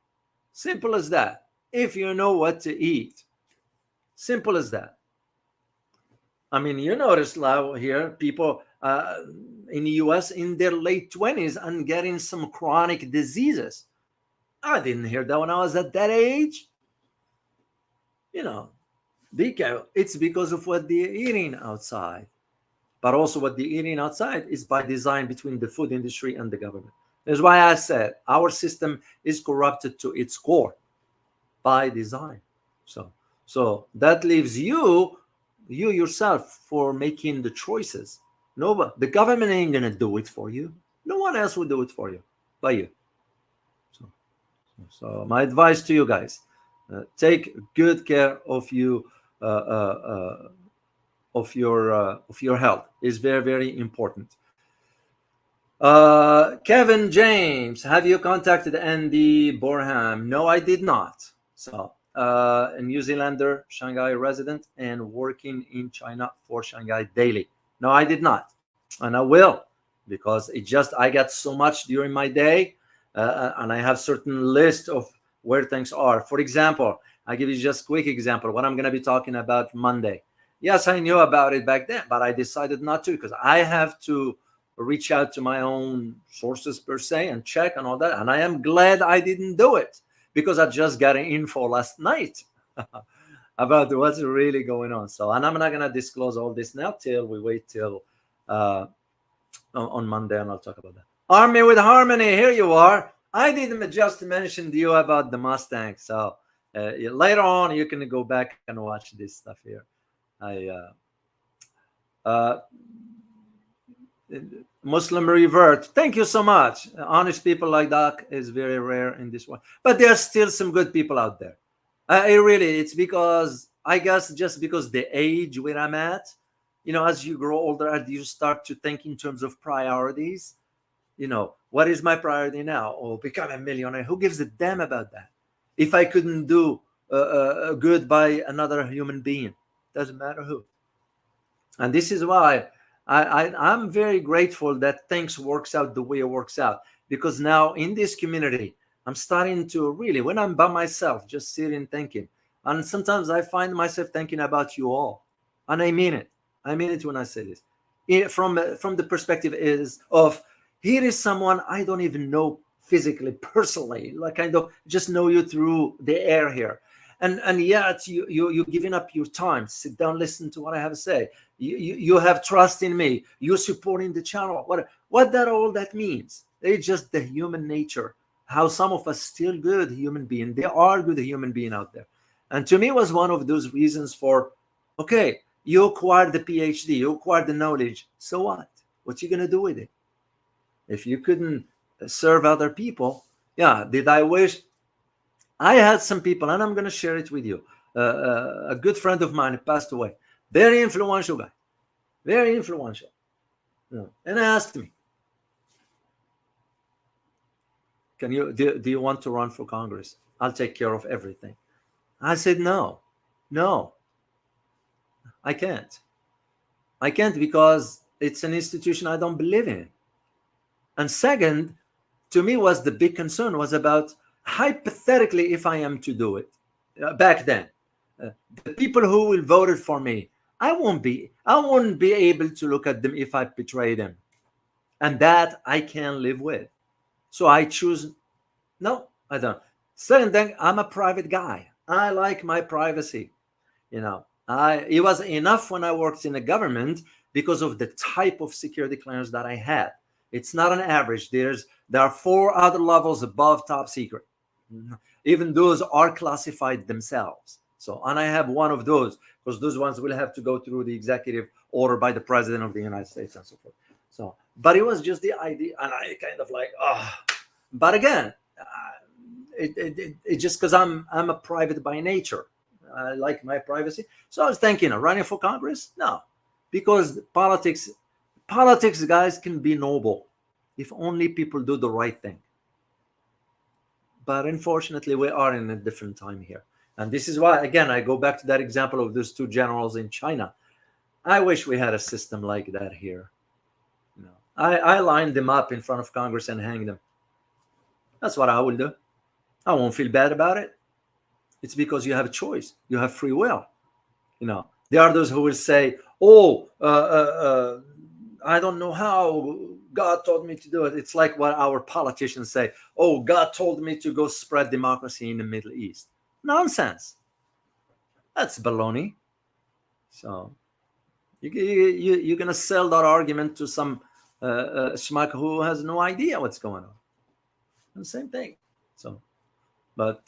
simple as that. If you know what to eat, simple as that. I mean, you notice now here, people in the US in their late 20s and getting some chronic diseases. I didn't hear that when I was at that age. It's because of what they're eating outside. But also what they're eating outside is by design between the food industry and the government. That's why I said our system is corrupted to its core by design. So that leaves you yourself for making the choices. No, the government ain't going to do it for you. No one else will do it for you, but you. So my advice to you guys, take good care of you. Of your health is very, very important. Kevin James, have you contacted Andy Borham? No, I did not. So a New Zealander, Shanghai resident, and working in China for Shanghai Daily. No, I did not, and I will, because I got so much during my day, and I have certain list of where things are. For example, I give you just a quick example. What I'm going to be talking about Monday. Yes, I knew about it back then, but I decided not to, because I have to reach out to my own sources per se and check and all that. And I am glad I didn't do it, because I just got an info last night about what's really going on. So, and I'm not going to disclose all this now till we wait till on Monday, and I'll talk about that. Army with Harmony, here you are. I didn't just mention to you about the Mustang. So later on, you can go back and watch this stuff here. Muslim revert. Thank you so much. Honest people like that is very rare in this one, but there are still some good people out there. It's because, I guess, just because the age where I'm at, as you grow older, you start to think in terms of priorities. what is my priority now? Oh, become a millionaire. Who gives a damn about that? If I couldn't do good by another human being, doesn't matter who. And this is why I'm very grateful that things works out the way it works out, because now in this community, I'm starting to really, when I'm by myself, just sitting thinking, and sometimes I find myself thinking about you all, and I mean it. I mean it when I say this. From the perspective is of, here is someone I don't even know physically, personally, like kind of just know you through the air here, and yet you're giving up your time, sit down, listen to what I have to say. You have trust in me. You're supporting the channel. What that all that means? It's just the human nature. How some of us still good human being. There are good human being out there, and to me was one of those reasons for, okay, you acquired the PhD, you acquired the knowledge. So what? What you gonna do with it? If you couldn't serve other people, yeah. Did I wish I had some people, and I'm gonna share it with you. A good friend of mine passed away. Very influential guy, very influential. And I asked me, "Can you do you want to run for Congress? I'll take care of everything." I said, "No, no, I can't. I can't because it's an institution I don't believe in." And second, to me was the big concern was about, hypothetically, if I am to do it back then, the people who will voted for me, I won't be able to look at them if I betray them, and that I can live with. So I choose, no, I don't. Second thing, I'm a private guy. I like my privacy. It was enough when I worked in the government because of the type of security clearance that I had. It's not an average. There are 4 other levels above top secret. Even those are classified themselves. So, and I have one of those, because those ones will have to go through the executive order by the president of the United States and so forth. So, but it was just the idea, and I kind of like, but again, it's just because I'm a private by nature. I like my privacy. So I was thinking, running for Congress? No, because politics, guys, can be noble if only people do the right thing. But unfortunately, we are in a different time here. And this is why, again, I go back to that example of those 2 generals in China. I wish we had a system like that here. I lined them up in front of Congress and hang them. That's what I will do. I won't feel bad about it. It's because you have a choice. You have free will. There are those who will say, I don't know how God told me to do it. It's like what our politicians say. Oh, God told me to go spread democracy in the Middle East. Nonsense. That's baloney. So you're going to sell that argument to some schmuck who has no idea what's going on. And same thing. So, but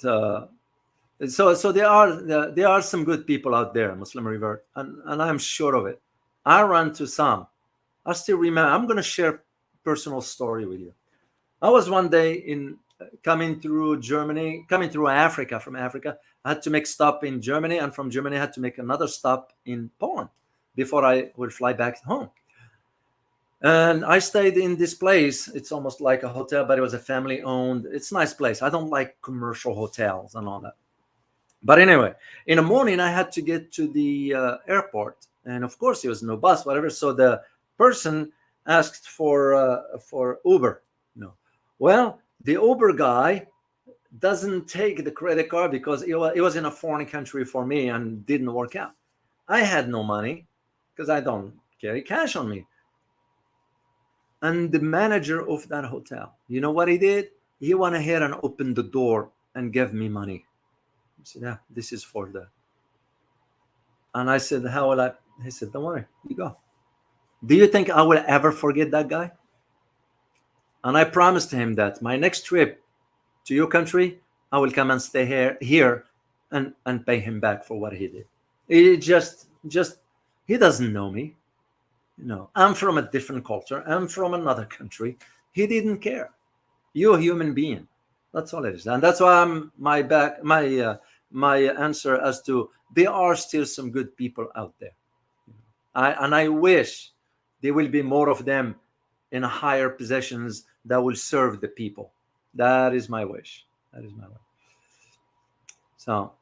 so there are some good people out there, Muslim revert, and I'm sure of it. I run to some. I still remember. I'm going to share a personal story with you. I was one day coming through Africa. From Africa, I had to make stop in Germany, and from Germany, I had to make another stop in Poland before I would fly back home. And I stayed in this place. It's almost like a hotel, but it was a family-owned. It's a nice place. I don't like commercial hotels and all that. But anyway, in the morning, I had to get to the airport, and of course, there was no bus, whatever. So the person asked for Uber. No, well, the Uber guy doesn't take the credit card because it was in a foreign country for me and didn't work out. I had no money because I don't carry cash on me. And the manager of that hotel, you know what he did? He went ahead and opened the door and gave me money. I said, yeah, this is for the. And I said, how will I? He said, don't worry, you go. Do you think I will ever forget that guy? And I promised him that my next trip to your country, I will come and stay here and pay him back for what he did. He just he doesn't know me. I'm from a different culture. I'm from another country. He didn't care. You're a human being. That's all it is. And that's why my answer as to there are still some good people out there. I wish there will be more of them in higher positions that will serve the people. That is my wish. That is my wish. So,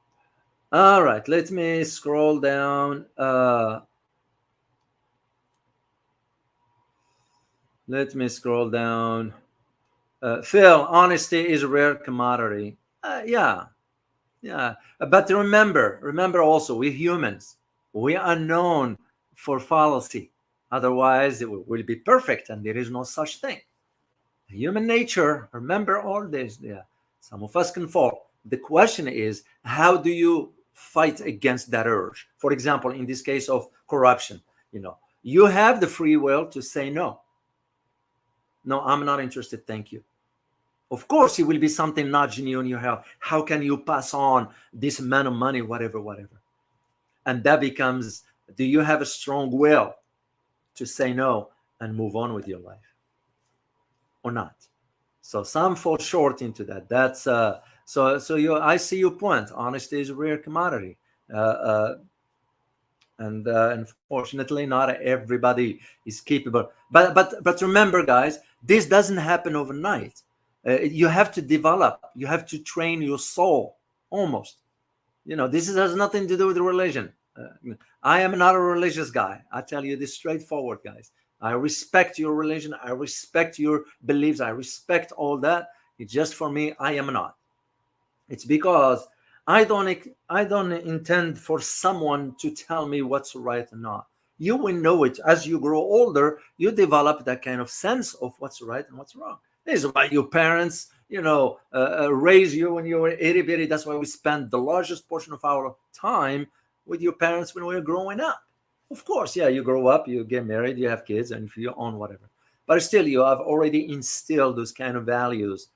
all right, let me scroll down. Let me scroll down. Phil, honesty is a rare commodity. Yeah, yeah. But remember also, we humans, we are known for fallacy. Otherwise, it will be perfect, and there is no such thing. Human nature, remember all this. Yeah, some of us can fall. The question is, how do you fight against that urge? For example, in this case of corruption, you have the free will to say no. No, I'm not interested. Thank you. Of course, it will be something nudging you in your health. How can you pass on this amount of money, whatever. And that becomes, do you have a strong will to say no and move on with your life or not? So some fall short into that. That's I see your point. Honesty is a rare commodity. And unfortunately, not everybody is capable. But remember, guys, this doesn't happen overnight. You have to develop. You have to train your soul. Almost, this has nothing to do with religion. I am not a religious guy. I tell you this straightforward, guys. I respect your religion. I respect your beliefs. I respect all that. It's just for me, I am not. It's because I don't intend for someone to tell me what's right or not. You will know it as you grow older. You develop that kind of sense of what's right and what's wrong. This is why your parents, raise you when you were itty bitty. That's why we spend the largest portion of our time with your parents when we were growing up. Of course, yeah, you grow up, you get married, you have kids, and if you own whatever. But still, you have already instilled those kind of values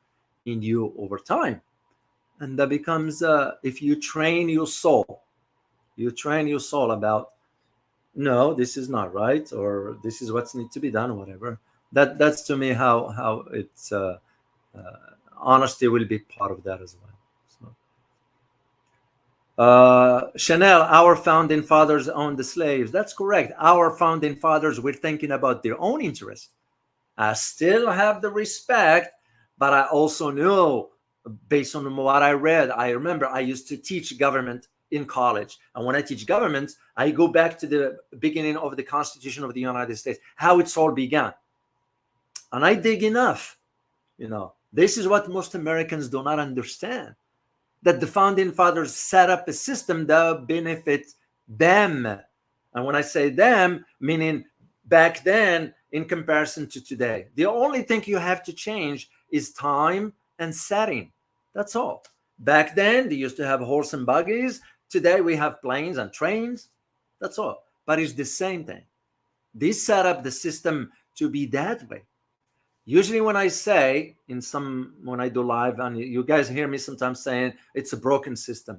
in you over time. And that becomes, if you train your soul about, no, this is not right, or this is what's need to be done, or whatever. That's to me how it's honesty will be part of that as well. Chanel, our founding fathers owned the slaves. That's correct. Our founding fathers were thinking about their own interest. I still have the respect, but I also know, based on what I read, I remember I used to teach government in college. And when I teach government, I go back to the beginning of the Constitution of the United States, how it's all began. And I dig enough. This is what most Americans do not understand, that the founding fathers set up a system that benefits them. And when I say them, meaning back then in comparison to today. The only thing you have to change is time and setting. That's all. Back then, they used to have horse and buggies. Today, we have planes and trains. That's all. But it's the same thing. They set up the system to be that way. Usually when I say, when I do live, and you guys hear me sometimes saying it's a broken system,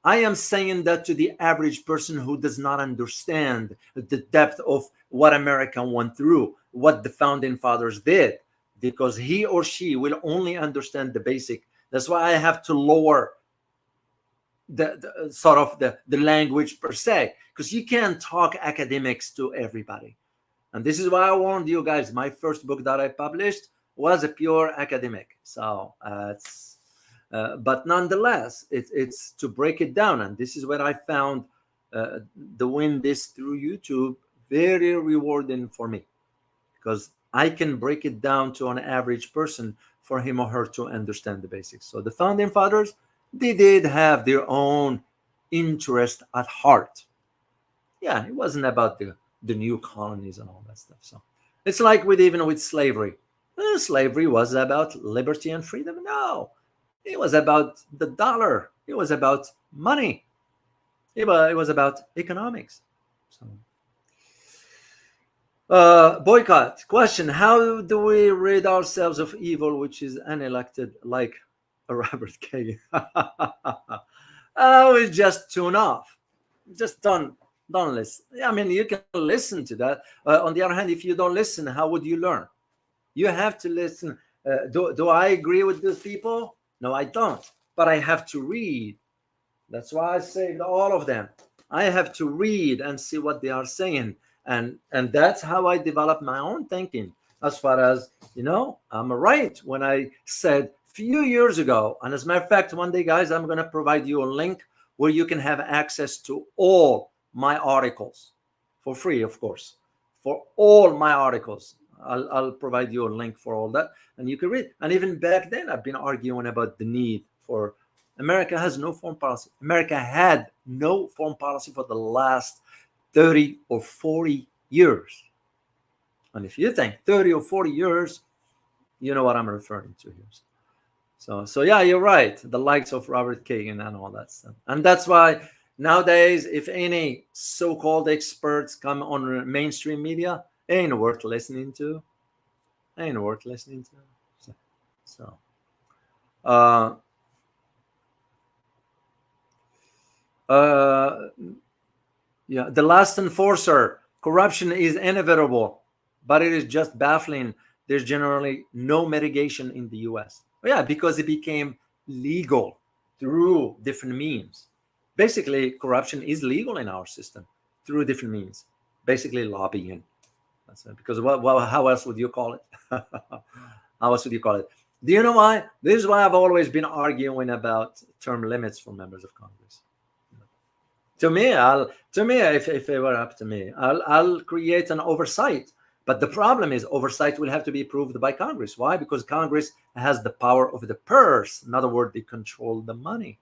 I am saying that to the average person who does not understand the depth of what America went through, what the founding fathers did, because he or she will only understand the basic. That's why I have to lower the language per se, because you can't talk academics to everybody. And this is why I warned you guys. My first book that I published was a pure academic. So but nonetheless, it's to break it down. And this is where I found doing this through YouTube very rewarding for me, because I can break it down to an average person for him or her to understand the basics. So the founding fathers, they did have their own interest at heart. Yeah, it wasn't about the new colonies and all that stuff. So it's like even with slavery. Slavery was about liberty and freedom. No, it was about the dollar. It was about money. It was about economics. So, boycott question: how do we rid ourselves of evil which is unelected, like a Robert Cayenne? Oh, we just tune off. Just don't listen. I mean, you can listen to that. On the other hand, if you don't listen, how would you learn? You have to listen. Do I agree with those people? No, I don't. But I have to read. That's why I saved all of them. I have to read and see what they are saying. And that's how I develop my own thinking. as far as, I'm right when I said few years ago, and as a matter of fact, one day, guys, I'm going to provide you a link where you can have access to all my articles for free, of course, for all my articles. I'll provide you a link for all that, and you can read. And even back then, I've been arguing about the need for America has no foreign policy. America had no foreign policy for the last 30 or 40 years. And if you think 30 or 40 years, you know what I'm referring to here. So yeah, you're right. The likes of Robert Kagan and all that stuff. And that's why nowadays, if any so-called experts come on mainstream media, ain't worth listening to. Ain't worth listening to. So yeah, the last enforcer. Corruption is inevitable, but it is just baffling. There's generally no mitigation in the U.S. Yeah, because it became legal through different means. Basically, corruption is legal in our system through different means. Basically, lobbying. That's it. Because how else would you call it? How else would you call it? Do you know why? This is why I've always been arguing about term limits for members of Congress. To me, if it were up to me, I'll create an oversight. But the problem is oversight will have to be approved by Congress. Why? Because Congress has the power of the purse. In other words, they control the money.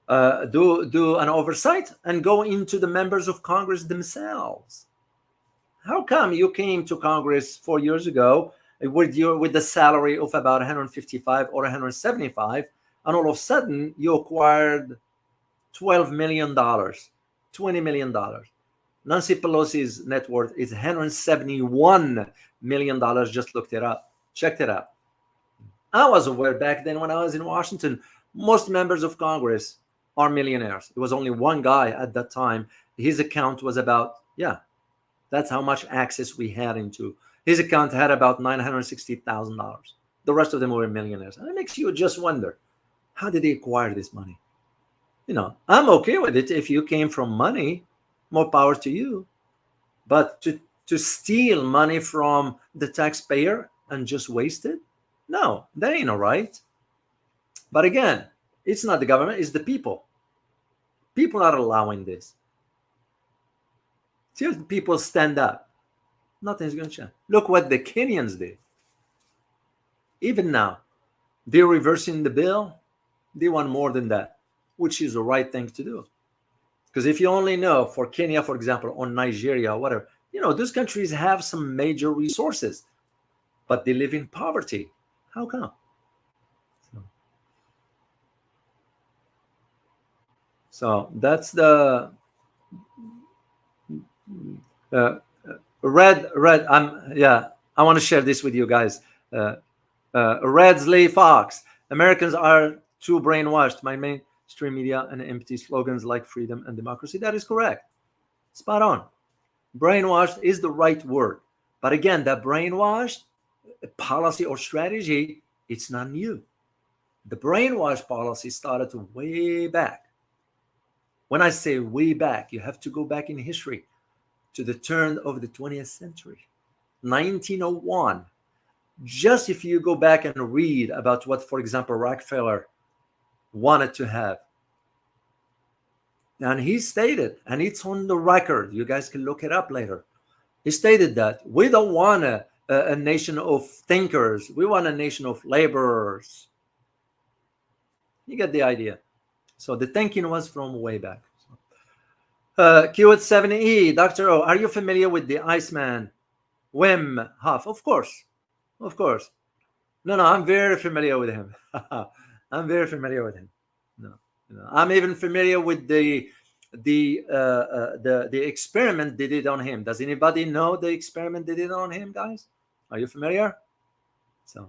Do an oversight and go into the members of Congress themselves. How come you came to Congress 4 years ago with the salary of about 155 or 175, and all of a sudden you acquired $12 million, $20 million. Nancy Pelosi's net worth is $171 million. Just looked it up, checked it out. I was aware back then when I was in Washington, most members of Congress are millionaires. There was only one guy at that time. His account was about, that's how much access we had into. His account had about $960,000. The rest of them were millionaires. And it makes you just wonder, how did he acquire this money? I'm okay with it. If you came from money, more power to you. But to steal money from the taxpayer and just waste it, no, that ain't all right. But again, it's not the government, it's the people. People are allowing this. Till people stand up, nothing's going to change. Look what the Kenyans did. Even now, they're reversing the bill. They want more than that, which is the right thing to do. Because if you only know for Kenya, for example, or Nigeria, whatever, those countries have some major resources, but they live in poverty. How come? So that's the red. I want to share this with you guys. Redsley Fox. Americans are too brainwashed. My mainstream media and empty slogans like freedom and democracy. That is correct. Spot on. Brainwashed is the right word. But again, that brainwashed policy or strategy, it's not new. The brainwash policy started way back. When I say way back, you have to go back in history to the turn of the 20th century, 1901. Just if you go back and read about what, for example, Rockefeller wanted to have. And he stated, and it's on the record, you guys can look it up later. He stated that we don't want a nation of thinkers. We want a nation of laborers. You get the idea. So the thinking was from way back. Q70E, Dr. O, are you familiar with the Iceman, Wim Hof? Of course. No, I'm very familiar with him. I'm very familiar with him. No, I'm even familiar with the experiment they did on him. Does anybody know the experiment they did on him, guys? Are you familiar? So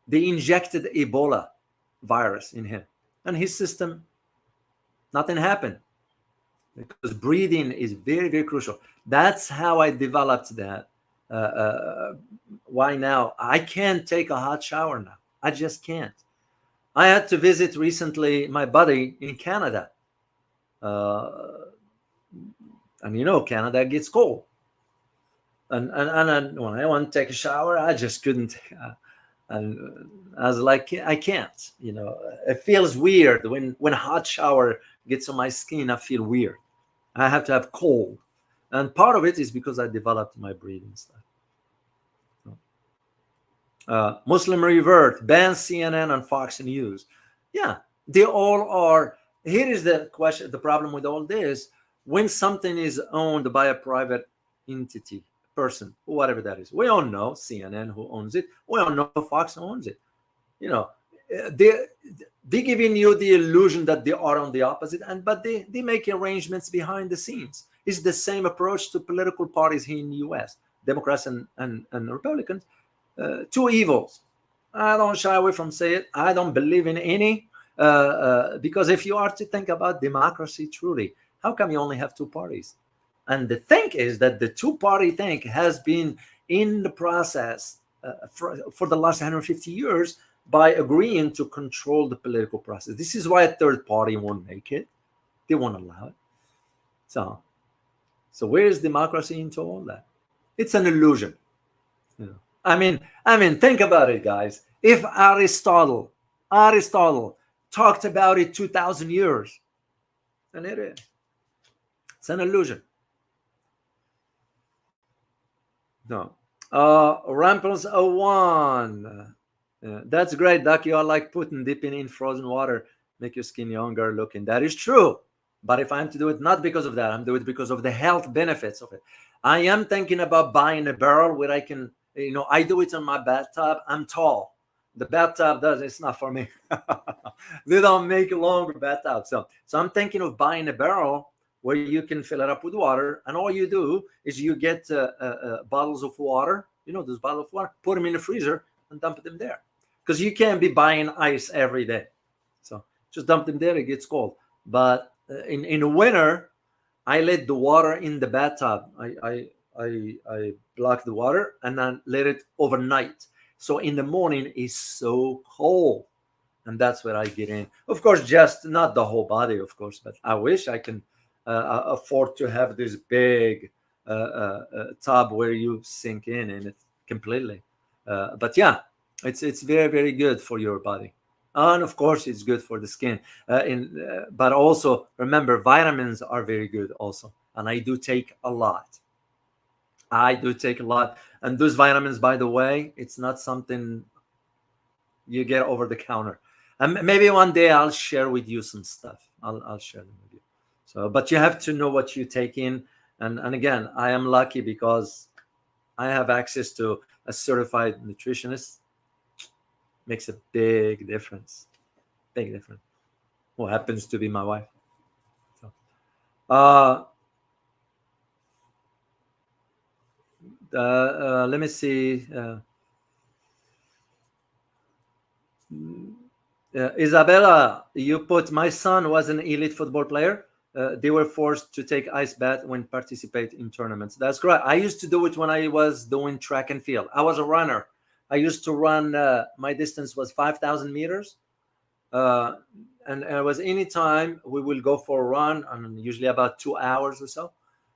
they injected Ebola virus in him, and his system, nothing happened, because breathing is very, very crucial. That's how I developed that. Why now? I can't take a hot shower now. I just can't. I had to visit recently my buddy in Canada. And Canada gets cold. And when I want to take a shower, I just couldn't. And I was like, I can't. It feels weird when hot shower gets on my skin. I feel weird. I have to have cold, and part of it is because I developed my breathing stuff. Muslim revert, ban CNN and Fox News. Yeah, they all are. Here is the question, the problem with all this. When something is owned by a private entity, person, whatever that is, we all know CNN who owns it. We all know Fox owns it. They giving you the illusion that they are on the opposite end, but they make arrangements behind the scenes. It's the same approach to political parties here in the US, Democrats and Republicans. Two evils. I don't shy away from saying it. I don't believe in any, because if you are to think about democracy truly, how come you only have two parties? And the thing is that the two-party thing has been in the process for the last 150 years by agreeing to control the political process. This is why a third party won't make it. They won't allow it. So where is democracy into all that? It's an illusion. I mean, think about it, guys. If Aristotle talked about it 2,000 years, then it is. It's an illusion. No. Ramples 01. That's great, Doc. You are like Putin, dipping in frozen water, make your skin younger looking. That is true. But if I'm to do it, not because of that, I'm doing it because of the health benefits of it. I am thinking about buying a barrel where I can, I do it in my bathtub. I'm tall. The bathtub it's not for me. They don't make longer bathtubs. So I'm thinking of buying a barrel where you can fill it up with water, and all you do is you get bottles of water, those bottles of water, put them in the freezer and dump them there, because you can't be buying ice every day. So just dump them there, it gets cold. But in the winter, I let the water in the bathtub. I block the water and then let it overnight. So in the morning, it's so cold, and that's where I get in. Of course, just not the whole body, of course, but I wish I can afford to have this big tub where you sink in it completely. But yeah, it's very, very good for your body, and of course it's good for the skin. But also remember, vitamins are very good also, and I do take a lot. And those vitamins, by the way, it's not something you get over the counter. And maybe one day I'll share with you some stuff. I'll share them with you. So, but you have to know what you take in. And again, I am lucky because I have access to a certified nutritionist. Makes a big difference. Big difference. Who happens to be my wife. So, let me see. Isabella, you put, my son was an elite football player. They were forced to take ice bath when participate in tournaments. That's correct. I used to do it when I was doing track and field. I was a runner. I used to run, my distance was 5,000 meters. And it was any time we will go for a run, usually about 2 hours or so.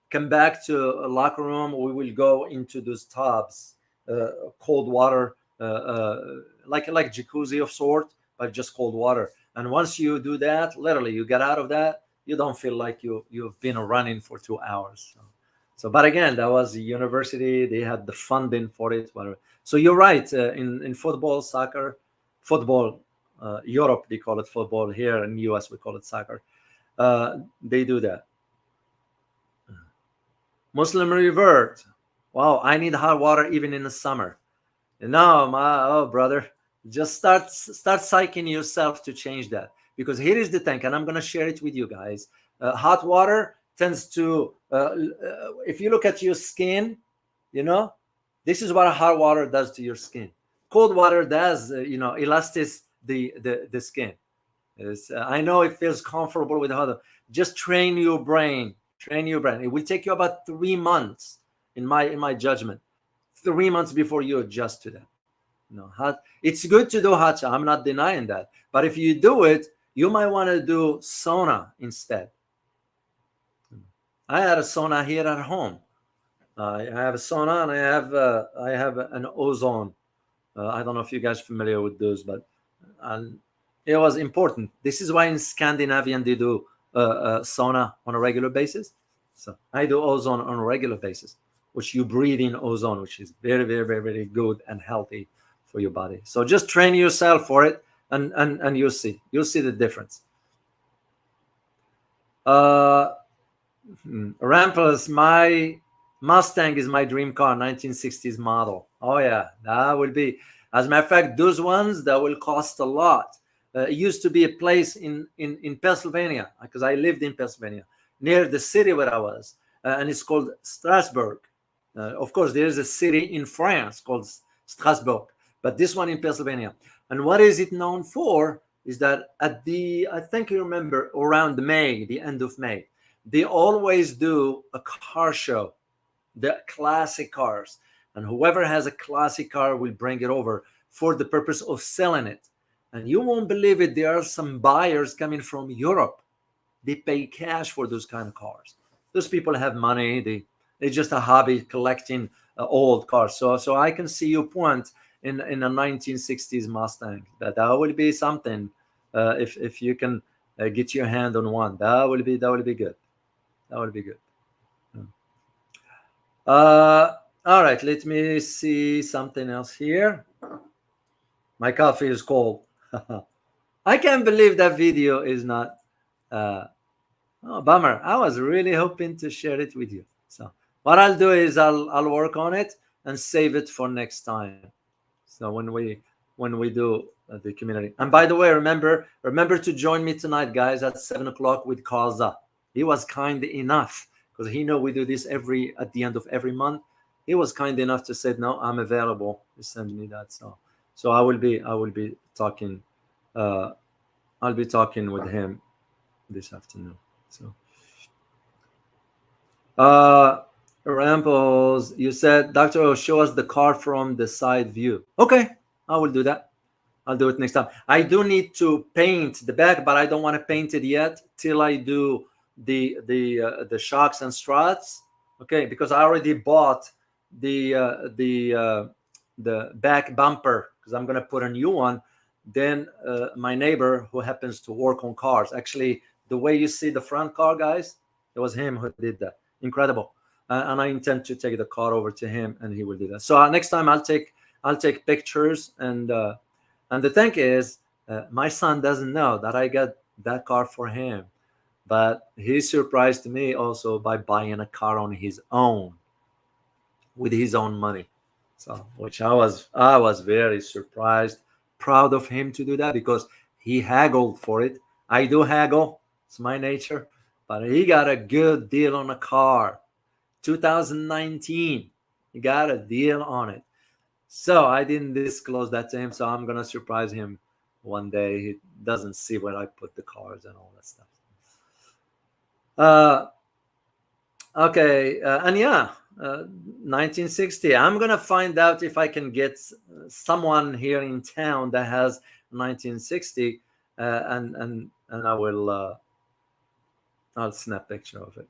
Come back to a locker room, we will go into those tubs, cold water, like jacuzzi of sort, but just cold water. And once you do that, literally you get out of that, you don't feel like you've been running for 2 hours. So but again, that was the university, they had the funding for it, whatever. So you're right, in football, soccer, Europe they call it football, here in the US we call it soccer. They do that. Muslim revert. Wow, I need hot water even in the summer. No, brother, just start psyching yourself to change that. Because here is the thing, and I'm going to share it with you guys. Hot water tends to, if you look at your skin, this is what hot water does to your skin. Cold water does, elasticize the skin. I know it feels comfortable with hot. Just train your brain. It will take you about 3 months, in my judgment, 3 months before you adjust to that. It's good to do hot shower. I'm not denying that. But if you do it, you might want to do sauna instead. I had a sauna here at home. I have a sauna and I have an ozone. I don't know if you guys are familiar with those, but it was important. This is why in Scandinavia they do sauna on a regular basis. So I do ozone on a regular basis, which you breathe in ozone, which is very, very, very, very good and healthy for your body. So just train yourself for it, and you'll see the difference. Ramples, my Mustang is my dream car, 1960s model. Oh yeah, that will be. As a matter of fact, those ones that will cost a lot. It used to be a place in Pennsylvania, because I lived in Pennsylvania, near the city where I was, and it's called Strasbourg. Of course, there is a city in France called Strasbourg, but this one in Pennsylvania. And what is it known for is that I think you remember, around May, the end of May, they always do a car show, the classic cars. And whoever has a classic car will bring it over for the purpose of selling it. And you won't believe it, there are some buyers coming from Europe. They pay cash for those kind of cars. Those people have money. It's just a hobby collecting old cars. So I can see your point in a 1960s Mustang. That will be something if you can get your hand on one. That will be good. That would be good. All right, let me see something else here. My coffee is cold. I can't believe that video is not. Oh, bummer. I was really hoping to share it with you. So what I'll do is I'll work on it and save it for next time. So when we do the community. And by the way, remember to join me tonight, guys, at 7:00 with Kaza. He was kind enough, because he know we do this at the end of every month. He was kind enough to say, no, I'm available. He send me that. So I will be talking. I'll be talking with him this afternoon. So Ramples, you said, Dr. O, show us the car from the side view. Okay, I will do that. I'll do it next time. I do need to paint the back, but I don't want to paint it yet till I do the shocks and struts. Okay, because I already bought the back bumper, because I'm gonna put a new one. Then my neighbor, who happens to work on cars, actually, the way you see the front car, guys, it was him who did that. Incredible. And I intend to take the car over to him, and he will do that. So next time I'll take pictures, and the thing is, my son doesn't know that I got that car for him, but he surprised me also by buying a car on his own, with his own money. So, which I was very surprised, proud of him to do that, because he haggled for it. I do haggle, it's my nature, but he got a good deal on a car. 2019, he got a deal on it. So I didn't disclose that to him. So I'm gonna surprise him one day. He doesn't see where I put the cars and all that stuff. Okay, and yeah, 1960. I'm gonna find out if I can get someone here in town that has 1960, and I will. I'll snap a picture of it.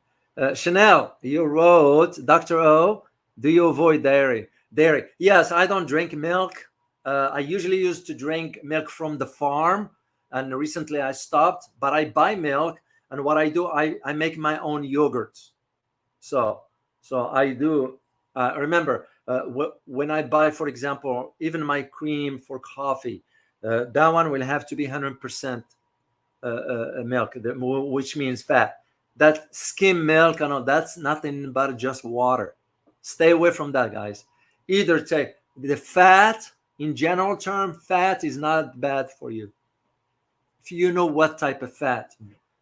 Chanel, you wrote, Dr. O, do you avoid dairy? Yes, I don't drink milk. I usually used to drink milk from the farm, and recently I stopped, but I buy milk, and what I do, I make my own yogurt. So I do. Remember, when I buy, for example, even my cream for coffee, that one will have to be 100% milk, which means fat. That skim milk, that's nothing but just water. Stay away from that, guys. Either take the fat, in general term, fat is not bad for you. If you know what type of fat.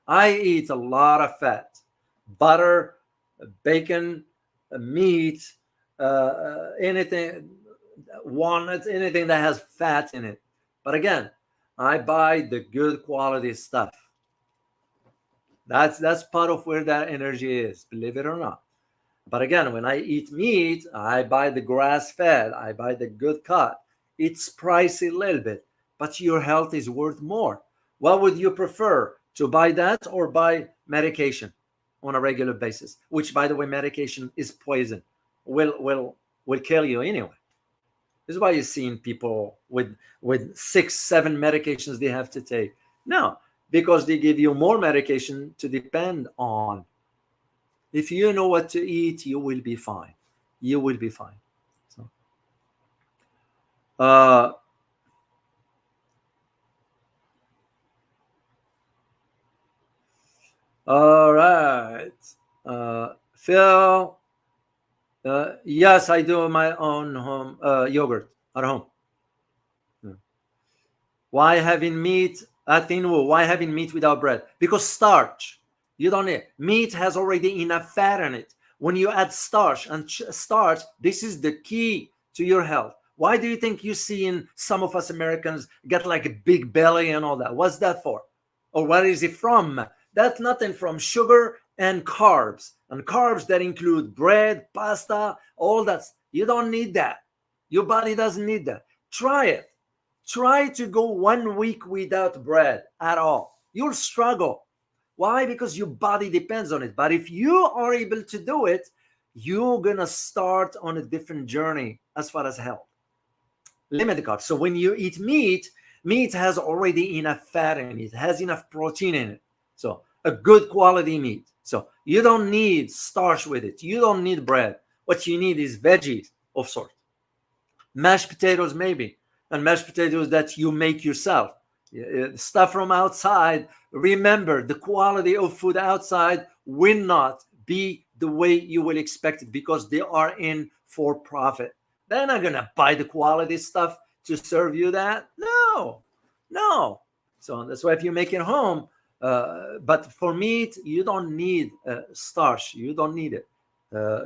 I eat a lot of fat. Butter, bacon, meat, anything, walnuts, anything that has fat in it. But again, I buy the good quality stuff. That's part of where that energy is, believe it or not. But again, when I eat meat, I buy the grass-fed, I buy the good cut. It's pricey a little bit, but your health is worth more. What would you prefer, to buy that or buy medication on a regular basis? Which, by the way, medication is poison. will kill you anyway. This is why you're seeing people with 6-7 medications they have to take. No, because they give you more medication to depend on. If you know what to eat, you will be fine. You will be fine. So, all right. Phil, yes, I do my own home yogurt at home. Why having meat? Why having meat without bread? Because starch. You don't need meat has already enough fat in it. When you add starch, and starch, this is the key to your health. Why do you think you see in some of us Americans get like a big belly and all that? What's that for? Or what is it from? That's nothing from sugar and carbs. And carbs that include bread, pasta, all that. You don't need that. Your body doesn't need that. Try it. Try to go 1 week without bread at all. You'll struggle. Why? Because your body depends on it. But if you are able to do it, you're going to start on a different journey as far as health. Limit the carbs. So when you eat meat, meat has already enough fat in it, has enough protein in it. So a good quality meat. So you don't need starch with it. You don't need bread. What you need is veggies of sort. Mashed potatoes maybe. And mashed potatoes that you make yourself. Stuff from outside. Remember, the quality of food outside will not be the way you will expect it because they are in for profit. They're not going to buy the quality stuff to serve you that. No. So that's why if you make it home, but for meat, you don't need starch. You don't need it.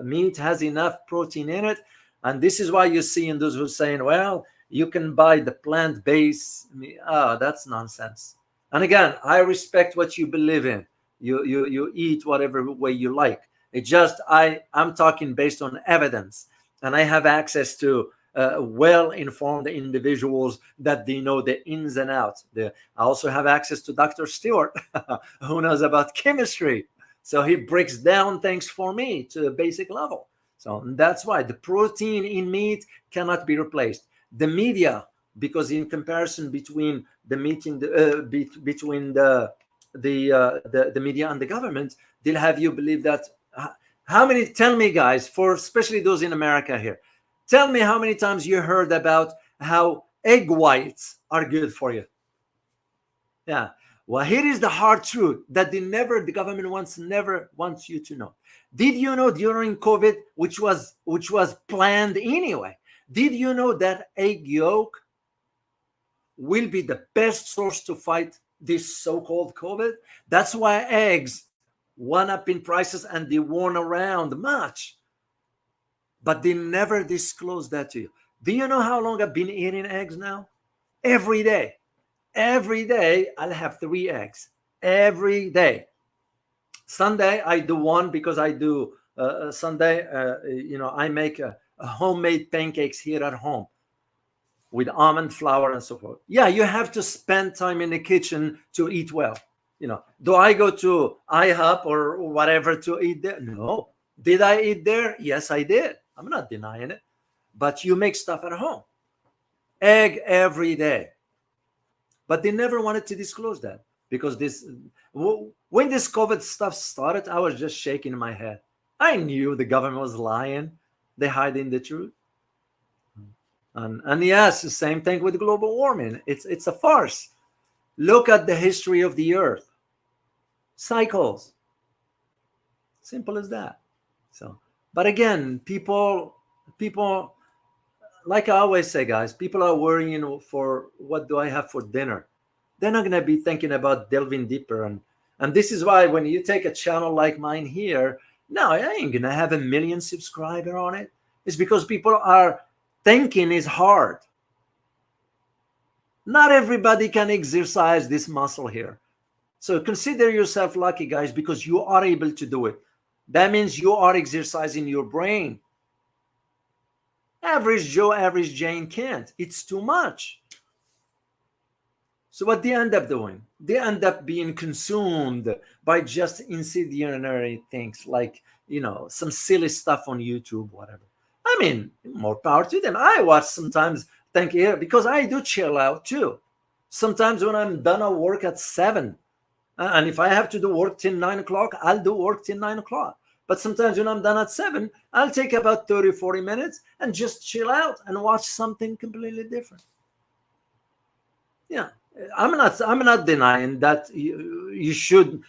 Meat has enough protein in it. And this is why you're seeing those who are saying, well, you can buy the plant-based. That's nonsense. And again, I respect what you believe in. You eat whatever way you like. It just I'm talking based on evidence, and I have access to well-informed individuals that they know the ins and outs. I also have access to Dr. Stewart, who knows about chemistry. So he breaks down things for me to a basic level. So that's why the protein in meat cannot be replaced. The media, because in comparison between the meeting, between the media and the government, they'll have you believe that. How many? Tell me, guys, for especially those in America here, tell me how many times you heard about how egg whites are good for you. Yeah. Well, here is the hard truth that the government never wants you to know. Did you know during COVID, which was planned anyway? Did you know that egg yolk will be the best source to fight this so-called COVID? That's why eggs went up in prices and they weren't around much. But they never disclosed that to you. Do you know how long I've been eating eggs now? Every day. Every day I'll have 3 eggs. Every day. Sunday I do 1 because I do Sunday. I make homemade pancakes here at home with almond flour and so forth. Yeah, you have to spend time in the kitchen to eat well. Do I go to IHOP or whatever to eat there? No. Did I eat there? Yes, I did. I'm not denying it. But you make stuff at home. Egg every day. But they never wanted to disclose that because when this COVID stuff started, I was just shaking my head. I knew the government was lying. They're hiding the truth. And yes, the same thing with global warming. It's a farce. Look at the history of the earth. Cycles. Simple as that. So, but again, people, like I always say, guys, people are worrying for what do I have for dinner. They're not going to be thinking about delving deeper. And this is why when you take a channel like mine here, no, I ain't going to have 1 million subscribers on it. It's because people are thinking is hard. Not everybody can exercise this muscle here. So consider yourself lucky, guys, because you are able to do it. That means you are exercising your brain. Average Joe, average Jane can't. It's too much. So what they end up doing? They end up being consumed by just incendiary things like, some silly stuff on YouTube, whatever. I mean, more power to them. I watch sometimes, thank you, because I do chill out too. Sometimes when I'm done at work at 7, and if I have to do work till 9 o'clock, I'll do work till 9 o'clock. But sometimes when I'm done at 7, I'll take about 30, 40 minutes and just chill out and watch something completely different. Yeah. I'm not denying that you should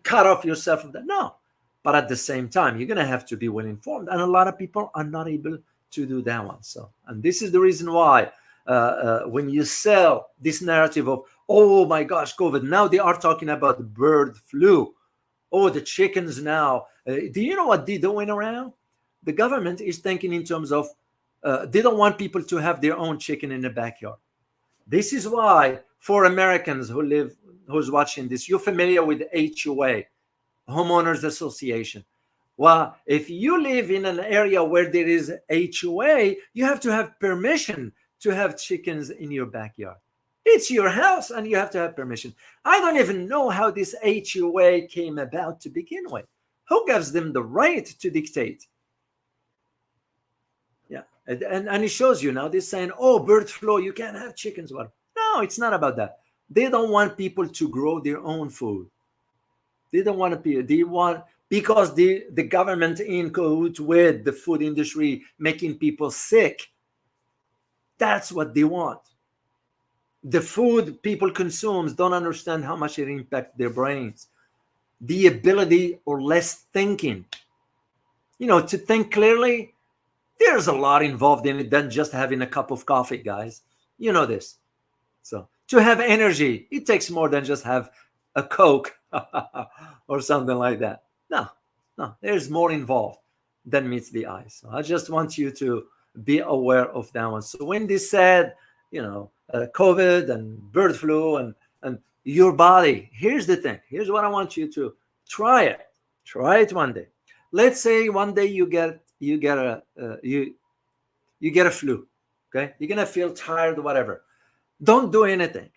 cut off yourself from that. No. But at the same time, you're going to have to be well informed. And a lot of people are not able to do that one. So, and this is the reason why when you sell this narrative of, oh my gosh, COVID, now they are talking about bird flu. Oh, the chickens now. Do you know what they're doing around? The government is thinking in terms of they don't want people to have their own chicken in the backyard. This is why for Americans who's watching this, you're familiar with HOA, Homeowners Association. Well, if you live in an area where there is HOA, you have to have permission to have chickens in your backyard. It's your house and you have to have permission. I don't even know how this HOA came about to begin with. Who gives them the right to dictate? Yeah, and it shows you now they're saying, oh, bird flu, you can't have chickens. Well, no, it's not about that. They don't want people to grow their own food. They don't want to be, they want, because the government in cahoots with the food industry making people sick. That's what they want. The food people consume don't understand how much it impacts their brains. The ability or less thinking. You know, to think clearly, there's a lot involved in it than just having a cup of coffee, guys. You know this. So to have energy, it takes more than just have a Coke or something like that. No, there's more involved than meets the eye. So I just want you to be aware of that one. So when they said, you know, COVID and bird flu and your body, here's the thing. Here's what I want you to try it. Try it one day. Let's say one day you get a flu. Okay, you're gonna feel tired, whatever. Don't do anything.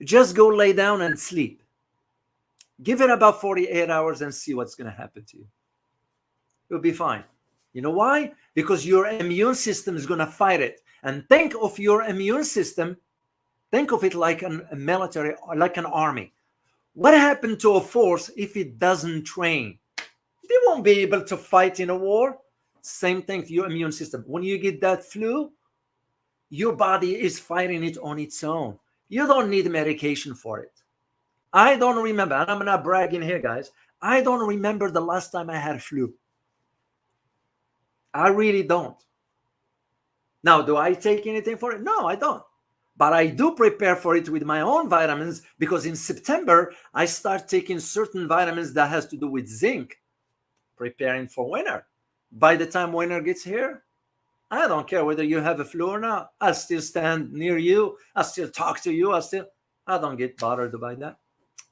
Just go lay down and sleep. Give it about 48 hours and see what's going to happen to you. You'll be fine. You know why? Because your immune system is going to fight it. And think of your immune system, think of it like a military, like an army. What happened to a force if it doesn't train? They won't be able to fight in a war. Same thing to your immune system. When you get that flu, your body is fighting it on its own. You don't need medication for it. I don't remember, and I'm not bragging here, guys. I don't remember the last time I had flu. I really don't. Now, do I take anything for it? No, I don't. But I do prepare for it with my own vitamins, because in September, I start taking certain vitamins that has to do with zinc, preparing for winter. By the time winter gets here, I don't care whether you have a flu or not. I'll still stand near you. I'll still talk to you. I don't get bothered by that.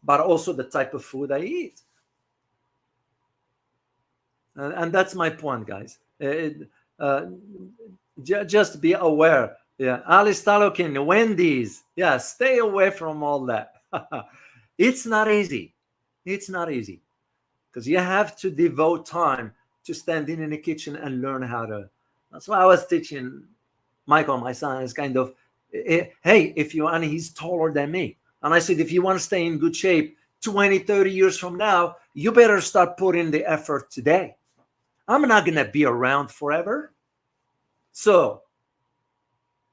But also the type of food I eat. And that's my point, guys. Just be aware. Yeah, Alice Talokin, Wendy's. Yeah, stay away from all that. It's not easy. It's not easy. Because you have to devote time to standing in the kitchen and learn how to. That's why I was teaching Michael, my son, is kind of, hey, and he's taller than me. And I said, if you want to stay in good shape 20, 30 years from now, you better start putting the effort today. I'm not going to be around forever. So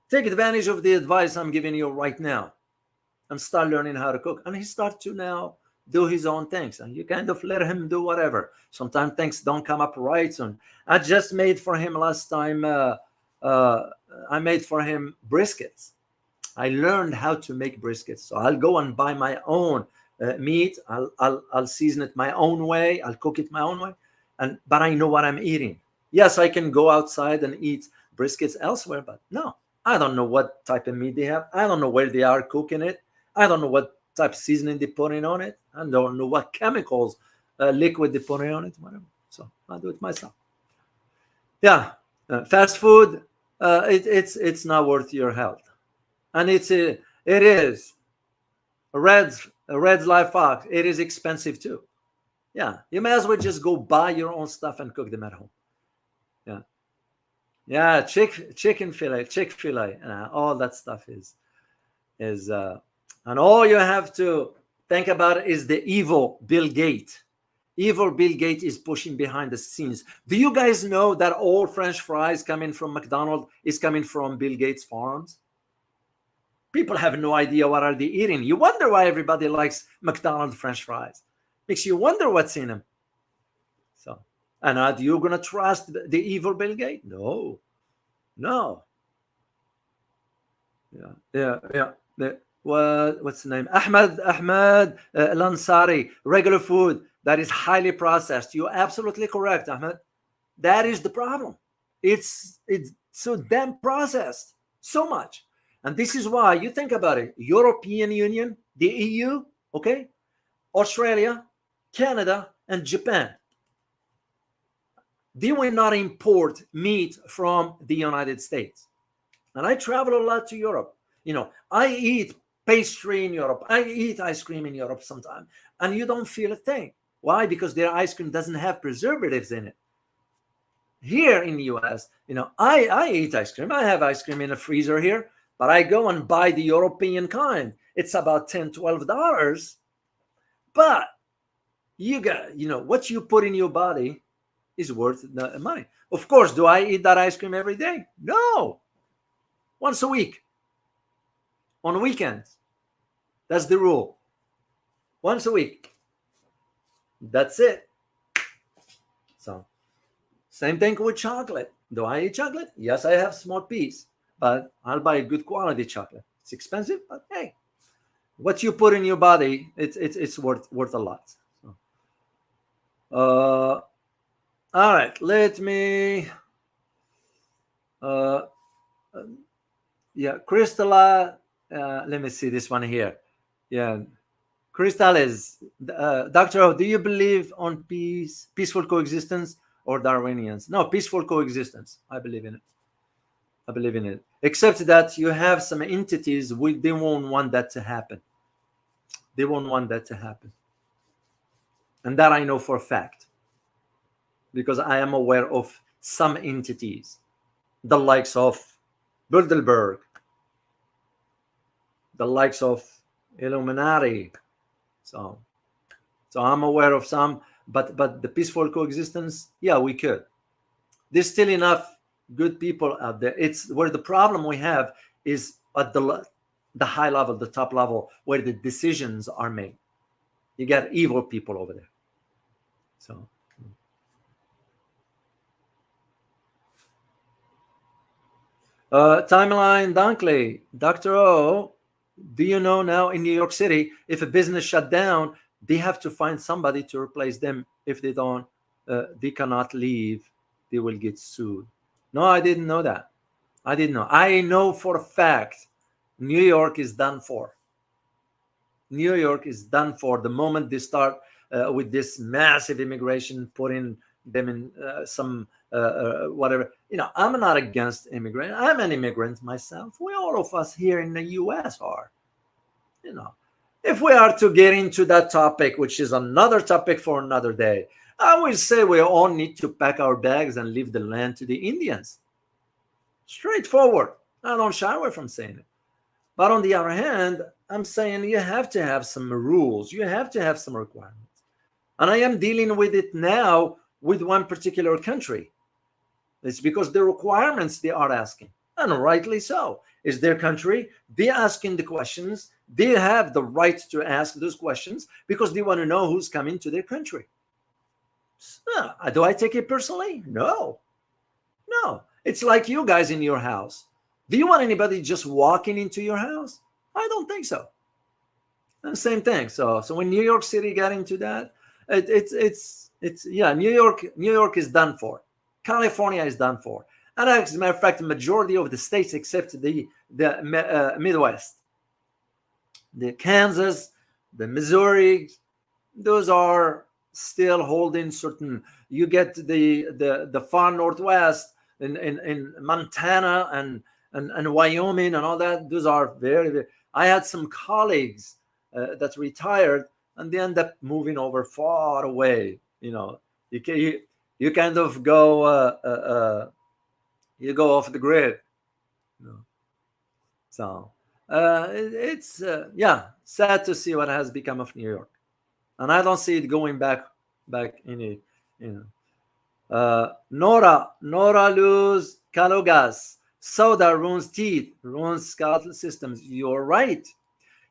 take advantage of the advice I'm giving you right now and start learning how to cook. And he starts to now do his own things. And you kind of let him do whatever. Sometimes things don't come up right. So I just made for him last time, I made for him briskets. I learned how to make briskets. So I'll go and buy my own meat. I'll season it my own way. I'll cook it my own way. But I know what I'm eating. Yes, I can go outside and eat briskets elsewhere, but no, I don't know what type of meat they have. I don't know where they are cooking it. I don't know what type of seasoning they're putting on it. I don't know what chemicals, liquid they're putting on it, whatever. So I'll do it myself. Yeah, fast food, it's not worth your health. And it is. Red's Life Fox, it is expensive too. Yeah, you may as well just go buy your own stuff and cook them at home. Yeah. Yeah, chicken fillet, Chick-fil-A, all that stuff is and all you have to think about is the evil Bill Gates. Evil Bill Gates is pushing behind the scenes. Do you guys know that all French fries coming from McDonald's is coming from Bill Gates farms? People have no idea what are they eating. You wonder why everybody likes McDonald's French fries. Makes you wonder what's in them. So, and are you gonna trust the evil Bill Gates? No. Yeah. What's the name? Ahmed Lansari. Regular food that is highly processed. You're absolutely correct, Ahmed. That is the problem. It's so damn processed, so much. And this is why, you think about it, European Union, the EU, okay, Australia, Canada, and Japan, they will not import meat from the United States. And I travel a lot to Europe. I eat pastry in Europe. I eat ice cream in Europe sometimes. And you don't feel a thing. Why? Because their ice cream doesn't have preservatives in it. Here in the US, I eat ice cream. I have ice cream in a freezer here, but I go and buy the European kind. It's about $10, $12. But you got, what you put in your body is worth the money. Of course, do I eat that ice cream every day? No. Once a week. On weekends. That's the rule. Once a week. That's it. So, same thing with chocolate. Do I eat chocolate? Yes, I have small piece, but I'll buy a good quality chocolate. It's expensive, but hey, what you put in your body, it's worth a lot. So, all right, let me. Yeah, Crystalla. Let me see this one here. Yeah, Crystal is Dr. O, do you believe on peaceful coexistence or Darwinians? No, peaceful coexistence. I believe in it. Except that you have some entities, they won't want that to happen. And that I know for a fact, because I am aware of some entities, the likes of Bilderberg, the likes of Illuminati. So I'm aware of some, but the peaceful coexistence, yeah, we could. There's still enough good people out there. It's where the problem we have is at the high level, the top level, where the decisions are made. You got evil people over there. So. Timeline Dunkley, Dr. O, do you know now in New York City, if a business shut down, they have to find somebody to replace them. If they don't, they cannot leave. They will get sued. No, I didn't know that. I didn't know. I know for a fact New York is done for. New York is done for the moment they start with this massive immigration, putting them in some whatever. I'm not against immigrants. I'm an immigrant myself. All of us here in the US are. If we are to get into that topic, which is another topic for another day, I will say we all need to pack our bags and leave the land to the Indians. Straightforward. I don't shy away from saying it. But on the other hand, I'm saying you have to have some rules. You have to have some requirements. And I am dealing with it now with one particular country. It's because the requirements they are asking, and rightly so. Is their country. They're asking the questions. They have the right to ask those questions because they want to know who's coming to their country. So, do I take it personally? No. It's like you guys in your house. Do you want anybody just walking into your house? I don't think so. And same thing. So when New York City got into that, it's New York is done for. California is done for. And as a matter of fact, the majority of the states except the Midwest, the Kansas, the Missouri, those are still holding certain. You get the far Northwest in Montana and Wyoming and all that. Those are very, very. I had some colleagues that retired and they end up moving over far away. You kind of go. you go off the grid. So it's sad to see what has become of New York, and I don't see it going back in it. Nora Luz Calogas. Soda ruins teeth, ruins skeletal systems. You're right.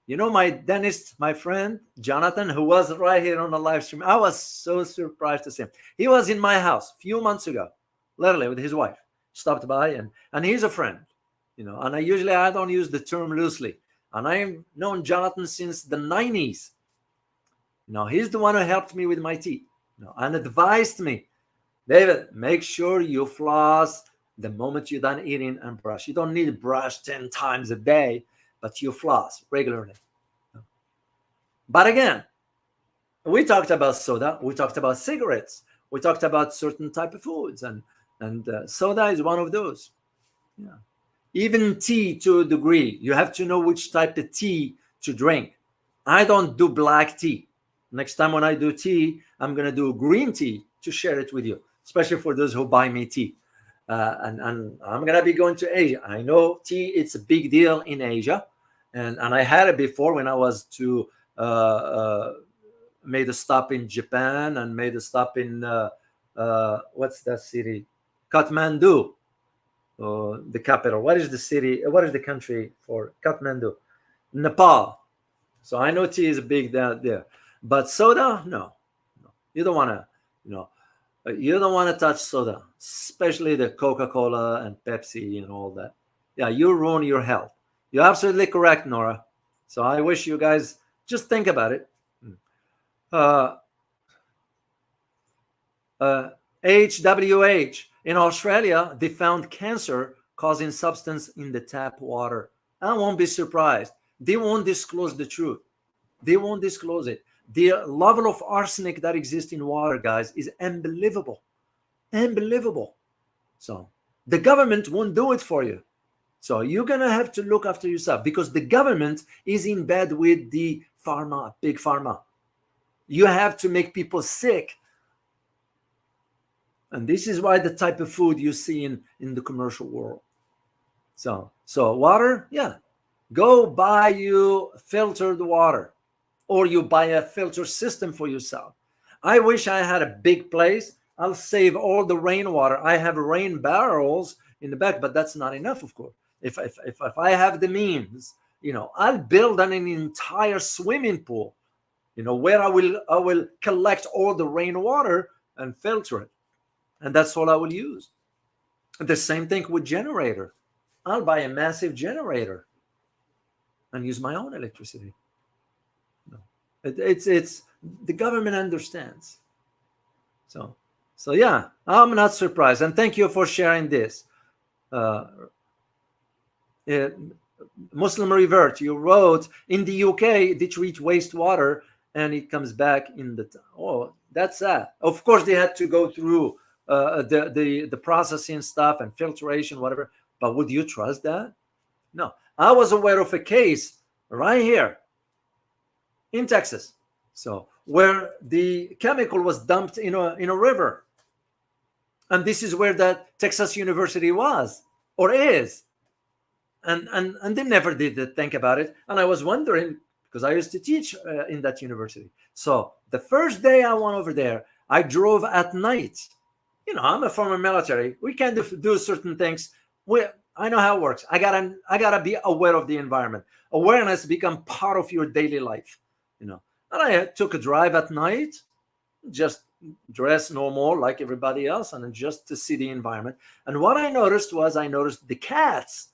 My dentist, my friend Jonathan, who was right here on the live stream, I was so surprised to see him. He was in my house a few months ago, literally with his wife. Stopped by, and he's a friend, and I don't use the term loosely. And I've known Jonathan since the 90s. He's the one who helped me with my teeth, and advised me, David, make sure you floss the moment you're done eating and brush. You don't need to brush 10 times a day, but you floss regularly. But again, we talked about soda, we talked about cigarettes, we talked about certain type of foods, and soda is one of those. Yeah. Even tea to a degree, you have to know which type of tea to drink. I don't do black tea. Next time when I do tea, I'm going to do green tea to share it with you, especially for those who buy me tea. And I'm going to be going to Asia. I know tea, it's a big deal in Asia. And I had it before when I was made a stop in Japan and made a stop in, what's that city? Kathmandu, the capital. What is the city? What is the country for Kathmandu? Nepal. So I know tea is a big deal there. But soda, no. You don't want to, you don't want to touch soda, especially the Coca-Cola and Pepsi and all that. Yeah, you ruin your health. You're absolutely correct, Nora. So I wish you guys just think about it. HWH. In Australia, they found cancer-causing substance in the tap water. I won't be surprised. They won't disclose the truth. They won't disclose it. The level of arsenic that exists in water, guys, is unbelievable. Unbelievable. So the government won't do it for you. So you're going to have to look after yourself, because the government is in bed with the pharma, big pharma. You have to make people sick. And this is why the type of food you see in the commercial world. So water, yeah. Go buy you filtered water, or you buy a filter system for yourself. I wish I had a big place. I'll save all the rainwater. I have rain barrels in the back, but that's not enough, of course. If I have the means, I'll build an entire swimming pool, where I will collect all the rainwater and filter it. And that's all I will use. The same thing with generator. I'll buy a massive generator and use my own electricity. It's the government understands. So yeah, I'm not surprised. And thank you for sharing this. Muslim Revert, you wrote, in the UK, they treat wastewater and it comes back in the... Oh, that's sad. Of course, they had to go through the processing stuff and filtration, whatever. But would you trust that? No. I was aware of a case right here in Texas, where the chemical was dumped in a river. And this is where that Texas University was, or is. And they never did think about it. And I was wondering, because I used to teach in that university. So the first day I went over there, I drove at night. I'm a former military. We can do certain things. I know how it works. I gotta be aware of the environment. Awareness become part of your daily life. And I took a drive at night, just dress normal like everybody else, and just to see the environment. And what I noticed was, the cats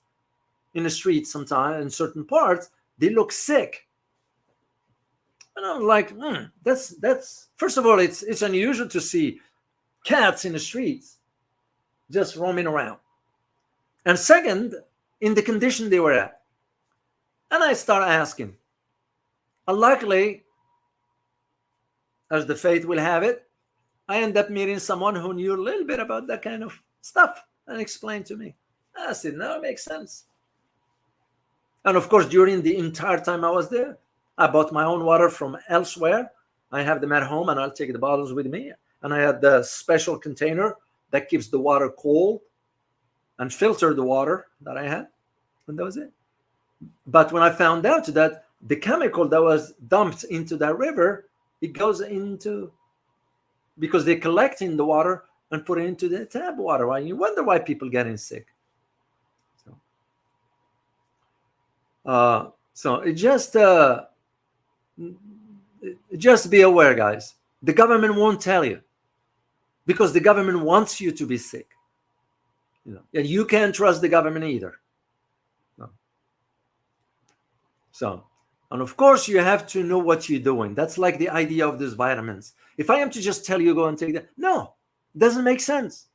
in the street sometimes, in certain parts, they look sick. And I'm like, that's first of all, it's unusual to see cats in the streets just roaming around. And second, in the condition they were at. And I started asking. And luckily, as the fate will have it, I ended up meeting someone who knew a little bit about that kind of stuff and explained to me. I said, no, it makes sense. And of course, during the entire time I was there, I bought my own water from elsewhere. I have them at home, and I'll take the bottles with me. And I had the special container that keeps the water cold. and filtered the water that I had, and that was it. But when I found out that the chemical that was dumped into that river, it goes into, because they're collecting the water and put it into the tap water. Right? You wonder why people getting sick. So it just be aware, guys. The government won't tell you, because the government wants you to be sick. And you can't trust the government either. No. So, and of course, you have to know what you're doing. That's like the idea of these vitamins. If I am to just tell you go and take that, no, it doesn't make sense,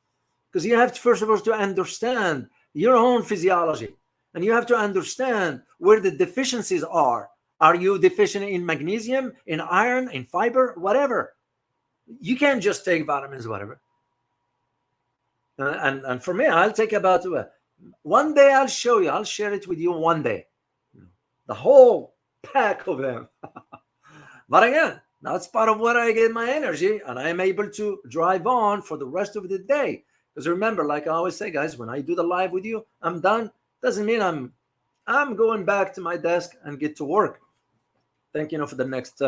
because you have to, first of all, to understand your own physiology, and you have to understand where the deficiencies are. Are you deficient in magnesium, in iron, in fiber, whatever? You can't just take vitamins, whatever. And for me, I'll take about one day. I'll show you. I'll share it with you one day, the whole pack of them. But again, that's part of where I get my energy, and I'm able to drive on for the rest of the day. Because remember, like I always say, guys, when I do the live with you, I'm done. Doesn't mean I'm going back to my desk and get to work, thinking of the next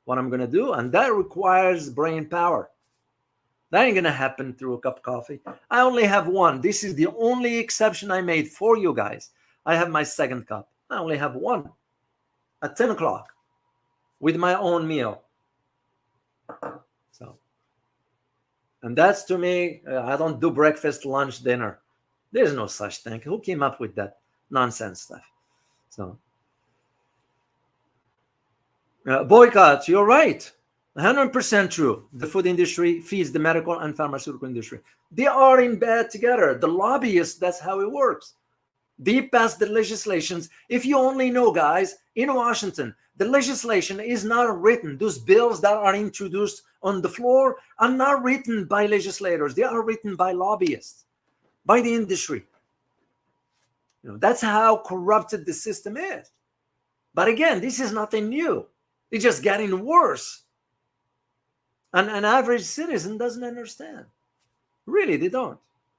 what I'm gonna do, and that requires brain power. That ain't gonna happen through a cup of coffee. I only have one. This is the only exception I made for you guys. I have my second cup. I only have one at 10 o'clock with my own meal. So, and that's, to me, I don't do breakfast, lunch, dinner. There's no such thing. Who came up with that nonsense stuff? So, boycott, you're right. 100% true. The food industry feeds the medical and pharmaceutical industry. They are in bed together. The lobbyists, that's how it works. They pass the legislations. If you only know, guys, in Washington, the legislation is not written. Those bills that are introduced on the floor are not written by legislators. They are written by lobbyists, by the industry. That's how corrupted the system is. But again, this is nothing new. It's just getting worse. And an average citizen doesn't understand. Really, they don't.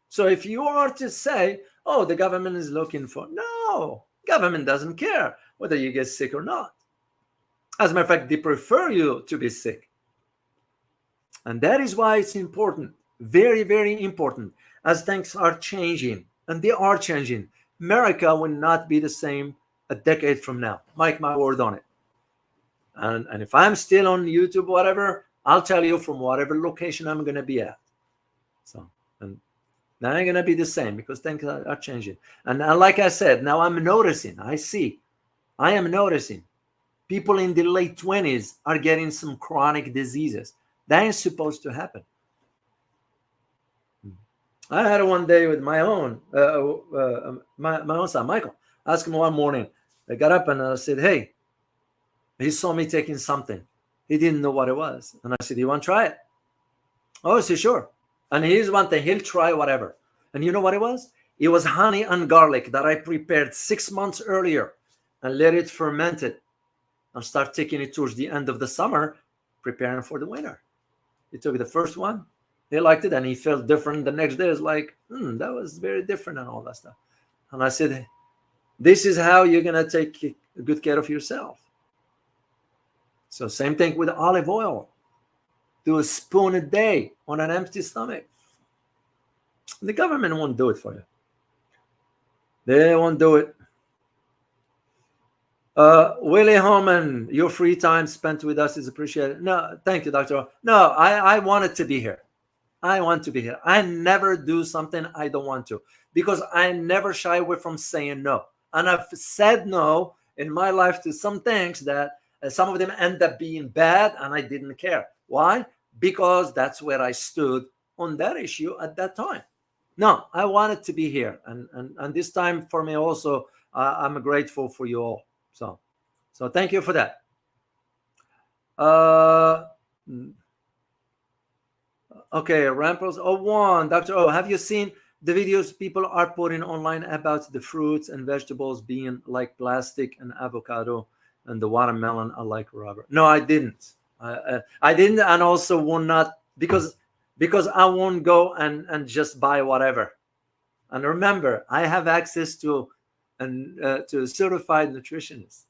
So if you are to say, oh, the government is looking for, no, government doesn't care whether you get sick or not. As a matter of fact, they prefer you to be sick. And that is why it's important, very, very important, as things are changing, and they are changing. America will not be the same a decade from now. Mark my word on it. And if I'm still on YouTube, whatever, I'll tell you from whatever location I'm going to be at. So, and now I'm going to be the same, because things are changing. And like I said, now I'm noticing, I am noticing people in the late 20s are getting some chronic diseases. That ain't supposed to happen. I had one day with my own son, Michael. I asked him one morning. I got up and I said, hey, he saw me taking something. He didn't know what it was. And I said, you want to try it? Oh, he said, sure. And here's one thing, he'll try whatever. And you know what it was? It was honey and garlic that I prepared 6 months earlier and let it ferment it and start taking it towards the end of the summer, preparing for the winter. He took the first one. He liked it, and he felt different. The next day, it's like, that was very different and all that stuff. And I said, this is how you're going to take good care of yourself. So same thing with olive oil. Do a spoon a day on an empty stomach. The government won't do it for you. They won't do it. Willie Holman, your free time spent with us is appreciated. No, thank you, Dr. No, I wanted to be here. I want to be here. I never do something I don't want to, because I never shy away from saying no. And I've said no in my life to some things that some of them end up being bad, and I didn't care. Why? Because that's where I stood on that issue at that time. No, I wanted to be here. And this time for me also, I'm grateful for you all. So thank you for that. Okay, Ramples 01, Dr. O, have you seen the videos people are putting online about the fruits and vegetables being like plastic, and avocado and the watermelon are like rubber? No, I didn't. I didn't, and also will not, because I won't go and just buy whatever. And remember, I have access to a certified nutritionist.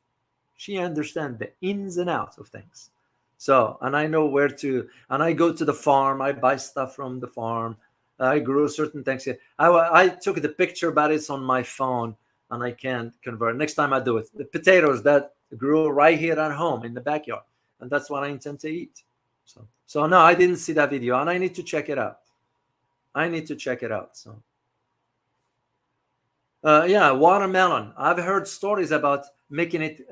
She understands the ins and outs of things. So, and I know where to, and I go to the farm, I buy stuff from the farm, I grow certain things. I took the picture, but it's on my phone and I can't convert. Next time I do it. The potatoes that grew right here at home in the backyard. And that's what I intend to eat. So no, I didn't see that video and I need to check it out. So, yeah, watermelon. I've heard stories about making it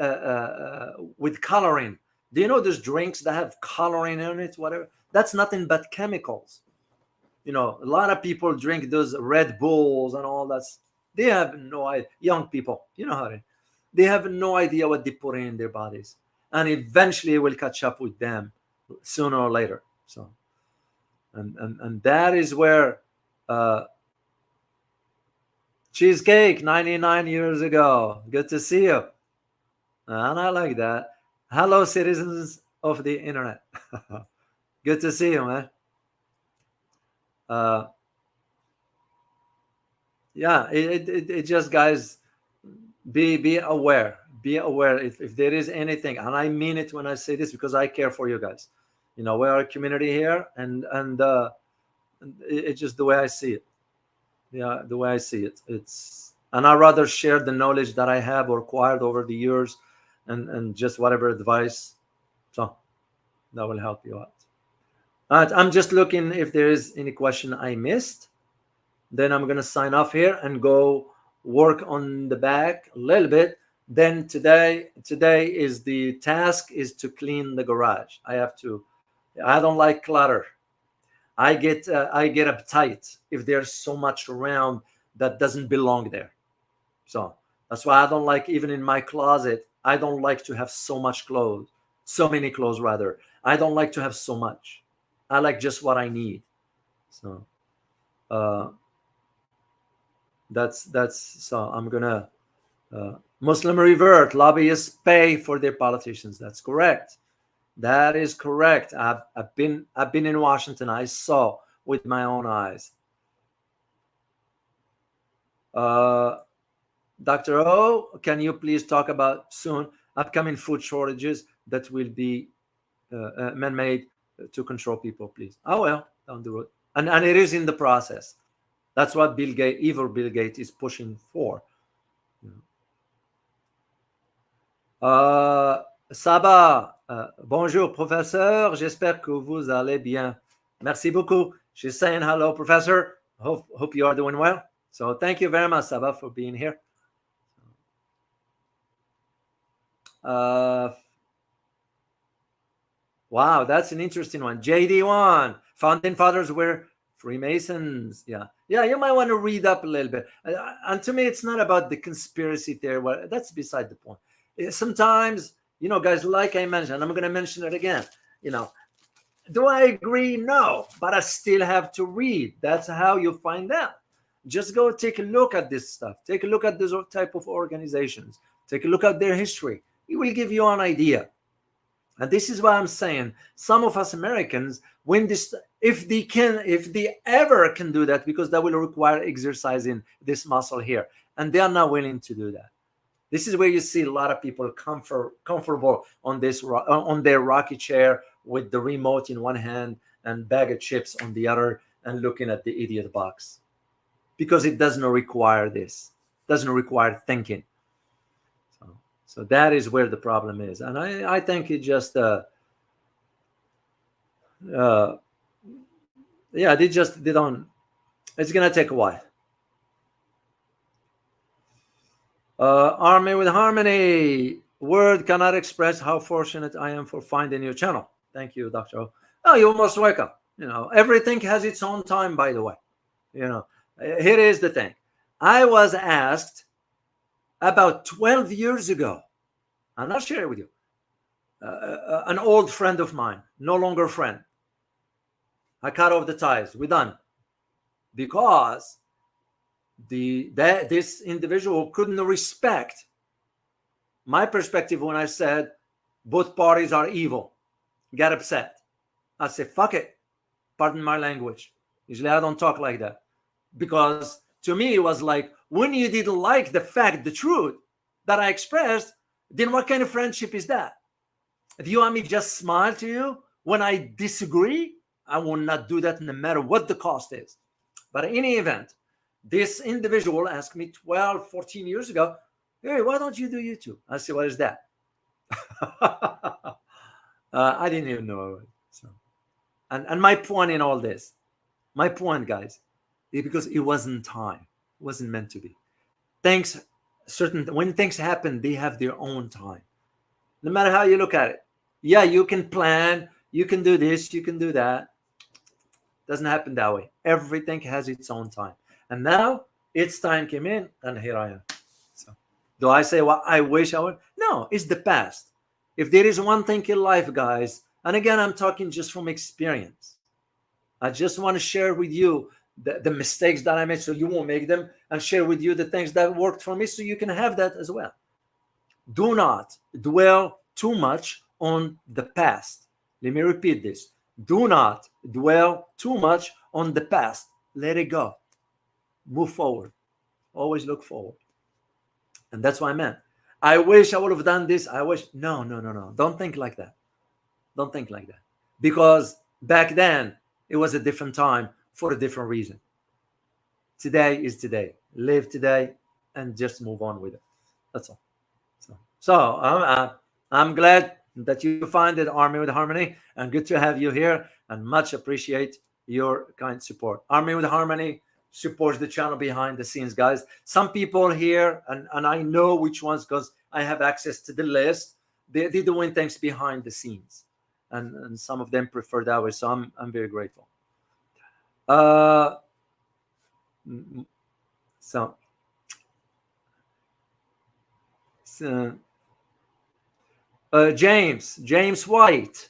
with coloring. Do you know there's drinks that have coloring in it, whatever? That's nothing but chemicals. A lot of people drink those Red Bulls and all that. They have no idea. Young people, they have no idea what they put in their bodies. And eventually it will catch up with them sooner or later. So, and that is where Cheesecake 99 years ago. Good to see you. And I like that. Hello, citizens of the internet. Good to see you, man. Yeah, it just, guys, be aware. Be aware if there is anything, and I mean it when I say this because I care for you guys. We are a community here, and it's just the way I see it. Yeah, the way I see it. And I rather share the knowledge that I have acquired over the years, and just whatever advice. So that will help you out. I'm just looking if there is any question I missed. Then I'm gonna sign off here and go work on the back a little bit. Then today is the task is to clean the garage. I don't like clutter. I get uptight if there's so much around that doesn't belong there. So that's why I don't like, even in my closet, I don't like to have so many clothes rather. I don't like to have so much. I like just what I need. So that's so I'm gonna Muslim revert. Lobbyists pay for their politicians. That's correct. That is correct. I've been in Washington. I saw with my own eyes. Dr. O, can you please talk about soon upcoming food shortages that will be man-made to control people, please? Oh, well, down the road. And it is in the process. That's what evil Bill Gates is pushing for. Saba, bonjour, professeur. J'espère que vous allez bien. Merci beaucoup. She's saying hello, professor. Hope you are doing well. So thank you very much, Saba, for being here. Wow, that's an interesting one. JD1, founding fathers were Freemasons. Yeah, you might want to read up a little bit. And to me, it's not about the conspiracy theory. Well, that's beside the point. Sometimes, guys, like I mentioned, I'm going to mention it again. Do I agree? No, but I still have to read. That's how you find out. Just go take a look at this stuff. Take a look at this type of organizations. Take a look at their history. It will give you an idea. And this is why I'm saying some of us Americans, if they ever can do that, because that will require exercising this muscle here, and they are not willing to do that. This is where you see a lot of people comfortable on their rocky chair with the remote in one hand and bag of chips on the other and looking at the idiot box, because it doesn't require this. Doesn't require thinking. So that is where the problem is, and I think it just they don't. It's gonna take a while. Army with Harmony. Word cannot express how fortunate I am for finding your channel. Thank you, Dr. O. Oh, you're most welcome. Everything has its own time, by the way. Here is the thing. I was asked about 12 years ago, and I'll share it with you. An old friend of mine, no longer a friend. I cut off the ties. We're done. Because this individual couldn't respect my perspective when I said both parties are evil. Got upset. I said, fuck it. Pardon my language. Usually I don't talk like that, because To me, it was like, when you didn't like the fact, the truth that I expressed, then what kind of friendship is that? Do you want me to just smile to you when I disagree? I will not do that no matter what the cost is. But in any event, this individual asked me 12, 14 years ago, hey, why don't you do YouTube? I said, what is that? I didn't even know. So, and my point in all this, my point, guys, is because it wasn't time. It wasn't meant to be. When things happen, they have their own time. No matter how you look at it. Yeah, you can plan, you can do this, you can do that. Doesn't happen that way. Everything has its own time. And now its time came in, and here I am. So, do I say, well, I wish I would? No, it's the past. If there is one thing in life, guys, and again, I'm talking just from experience. I just want to share with you the mistakes that I made so you won't make them, and share with you the things that worked for me so you can have that as well. Do not dwell too much on the past. Let me repeat this. Do not dwell too much on the past. Let it go. Move forward. Always look forward. And that's what I meant. I wish I would have done this. I wish. No. Don't think like that. Don't think like that. Because back then, it was a different time for a different reason. Today is today. Live today and just move on with it. That's all. So I'm glad that you find it, Army with Harmony, and good to have you here, and much appreciate your kind support. Army with Harmony supports the channel behind the scenes, guys. Some people here, and I know which ones because I have access to the list, they're doing things behind the scenes, and some of them prefer that way, so I'm very grateful. James White,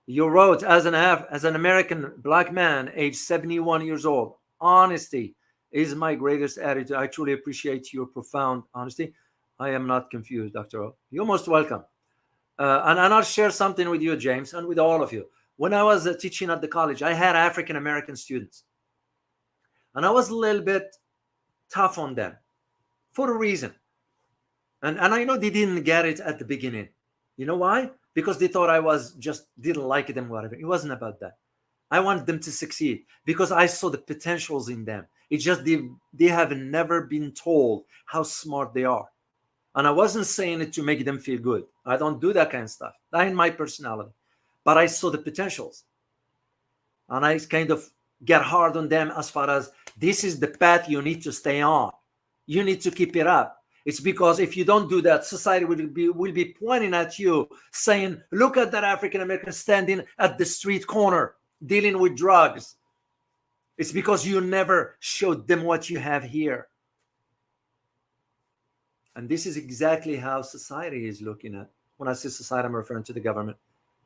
you wrote, as an American black man, age 71 years old, honesty is my greatest attitude. I truly appreciate your profound honesty. I am not confused, Dr. O. You're most welcome. And I'll share something with you, James, and with all of you. When I was teaching at the college, I had African American students, and I was a little bit tough on them for a reason. And I know they didn't get it at the beginning. You know why? Because they thought I was just didn't like them, whatever. It wasn't about that. I wanted them to succeed because I saw the potentials in them. It's just they have never been told how smart they are. And I wasn't saying it to make them feel good. I don't do that kind of stuff. That ain't my personality. But I saw the potentials. And I kind of get hard on them as far as this is the path you need to stay on. You need to keep it up. It's because if you don't do that, society will be pointing at you, saying, look at that African American standing at the street corner, dealing with drugs. It's because you never showed them what you have here. And this is exactly how society is looking at. When I say society, I'm referring to the government.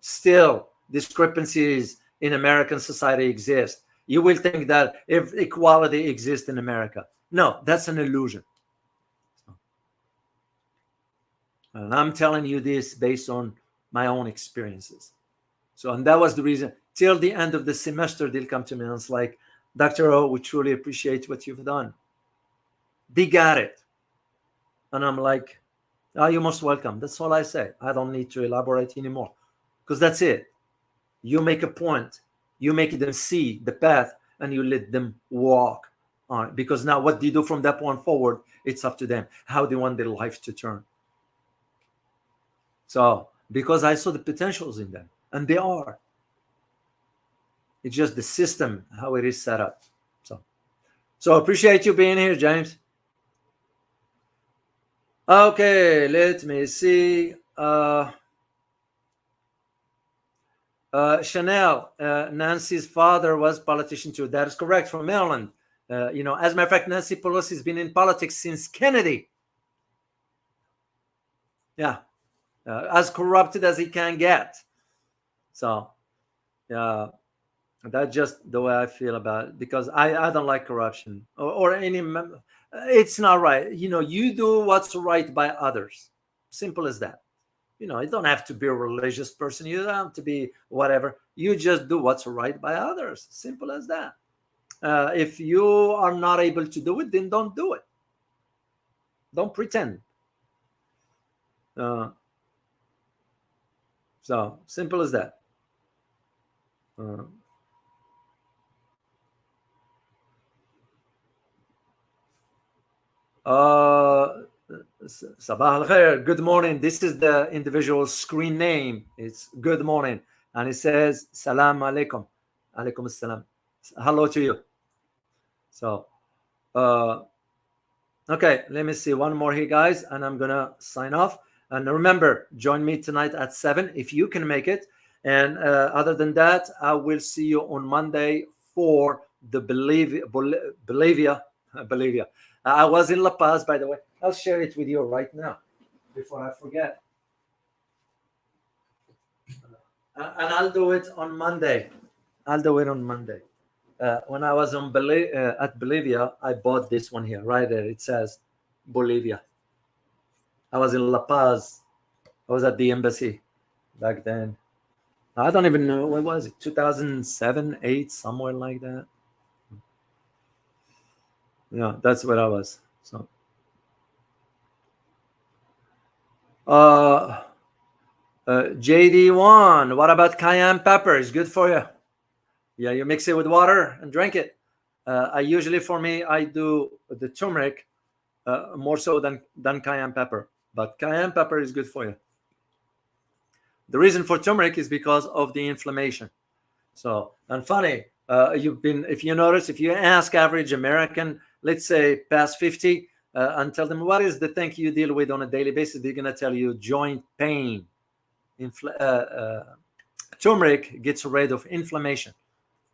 Still, discrepancies in American society exist. You will think that if equality exists in America. No, that's an illusion. And I'm telling you this based on my own experiences. So, and that was the reason. Till the end of the semester, they'll come to me and it's like, Dr. O, we truly appreciate what you've done. They got it. And I'm like, oh, you're most welcome. That's all I say. I don't need to elaborate anymore. Because that's it. You make a point. You make them see the path and you let them walk on it. Because now what they do from that point forward, it's up to them. How they want their life to turn. So, because I saw the potentials in them, and they are. It's just the system, how it is set up. So appreciate you being here, James. Okay, let me see. Chanel, Nancy's father was politician too. That is correct, from Maryland. As a matter of fact, Nancy Pelosi has been in politics since Kennedy. Yeah. As corrupted as he can get. So, that's just the way I feel about it, because I don't like corruption or any. It's not right. You do what's right by others. Simple as that. You don't have to be a religious person. You don't have to be whatever. You just do what's right by others. Simple as that. If you are not able to do it, then don't do it. Don't pretend. So simple as that. Sabah al khair, good morning. This is the individual's screen name. It's good morning. And it says, Salam alaikum. Alaikum assalam. Hello to you. So, okay, let me see one more here, guys, and I'm going to sign off. And remember, join me tonight at 7 if you can make it. And other than that, I will see you on Monday for the Bolivia. I was in La Paz, by the way. I'll share it with you right now before I forget. And I'll do it on Monday. I'll do it on Monday. When I was at Bolivia, I bought this one here, right there. It says Bolivia. I was in La Paz. I was at the embassy back then. I don't even know, what was it, 2007, 8, somewhere like that. Yeah, that's where I was. So, JD1, what about cayenne pepper? It's good for you. Yeah, you mix it with water and drink it. I usually, for me, I do the turmeric more so than cayenne pepper. But cayenne pepper is good for you. The reason for turmeric is because of the inflammation. So, and funny, if you notice, if you ask average American, let's say past 50, and tell them what is the thing you deal with on a daily basis, they're going to tell you joint pain. Turmeric gets rid of inflammation.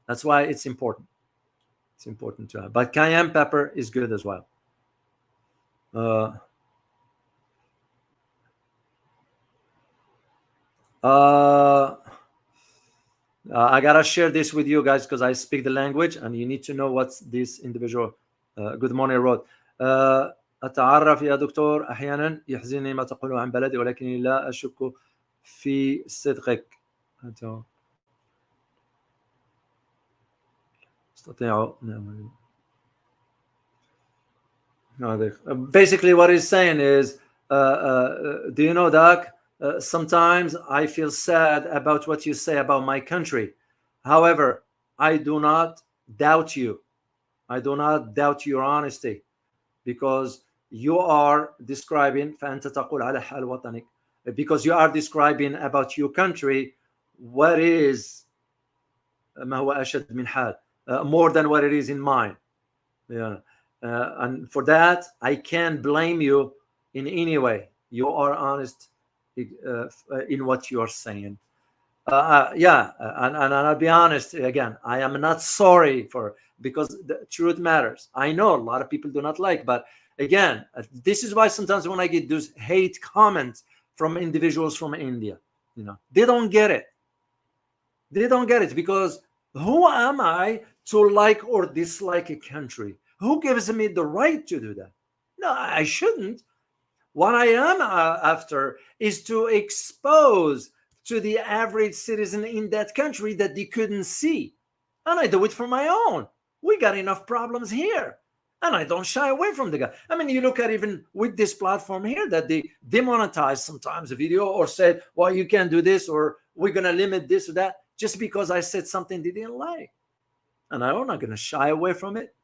That's why it's important. It's important to have. But cayenne pepper is good as well. I gotta share this with you guys because I speak the language and you need to know what this individual good morning wrote. أتعرف يا دكتور أحيانا يحزنني ما تقوله عن بلدي ولكني لا أشك في صدقك. Basically what he's saying is, do you know, Doc, sometimes I feel sad about what you say about my country. However, I do not doubt you. I do not doubt your honesty, because you are describing because you are describing about your country what is more than what it is in mine. Yeah. And for that, I can't blame you in any way. You are honest in what you are saying. Yeah, and I'll be honest again. I am not sorry because the truth matters. I know a lot of people do not like, but again, this is why sometimes when I get those hate comments from individuals from India, they don't get it. They don't get it, because who am I to like or dislike a country? Who gives me the right to do that? No, I shouldn't. What I am after is to expose to the average citizen in that country that they couldn't see. And I do it for my own. We got enough problems here. And I don't shy away from the guy. I mean, you look at even with this platform here that they demonetize sometimes a video or said, well, you can't do this, or we're going to limit this or that, just because I said something they didn't like. And I'm not going to shy away from it.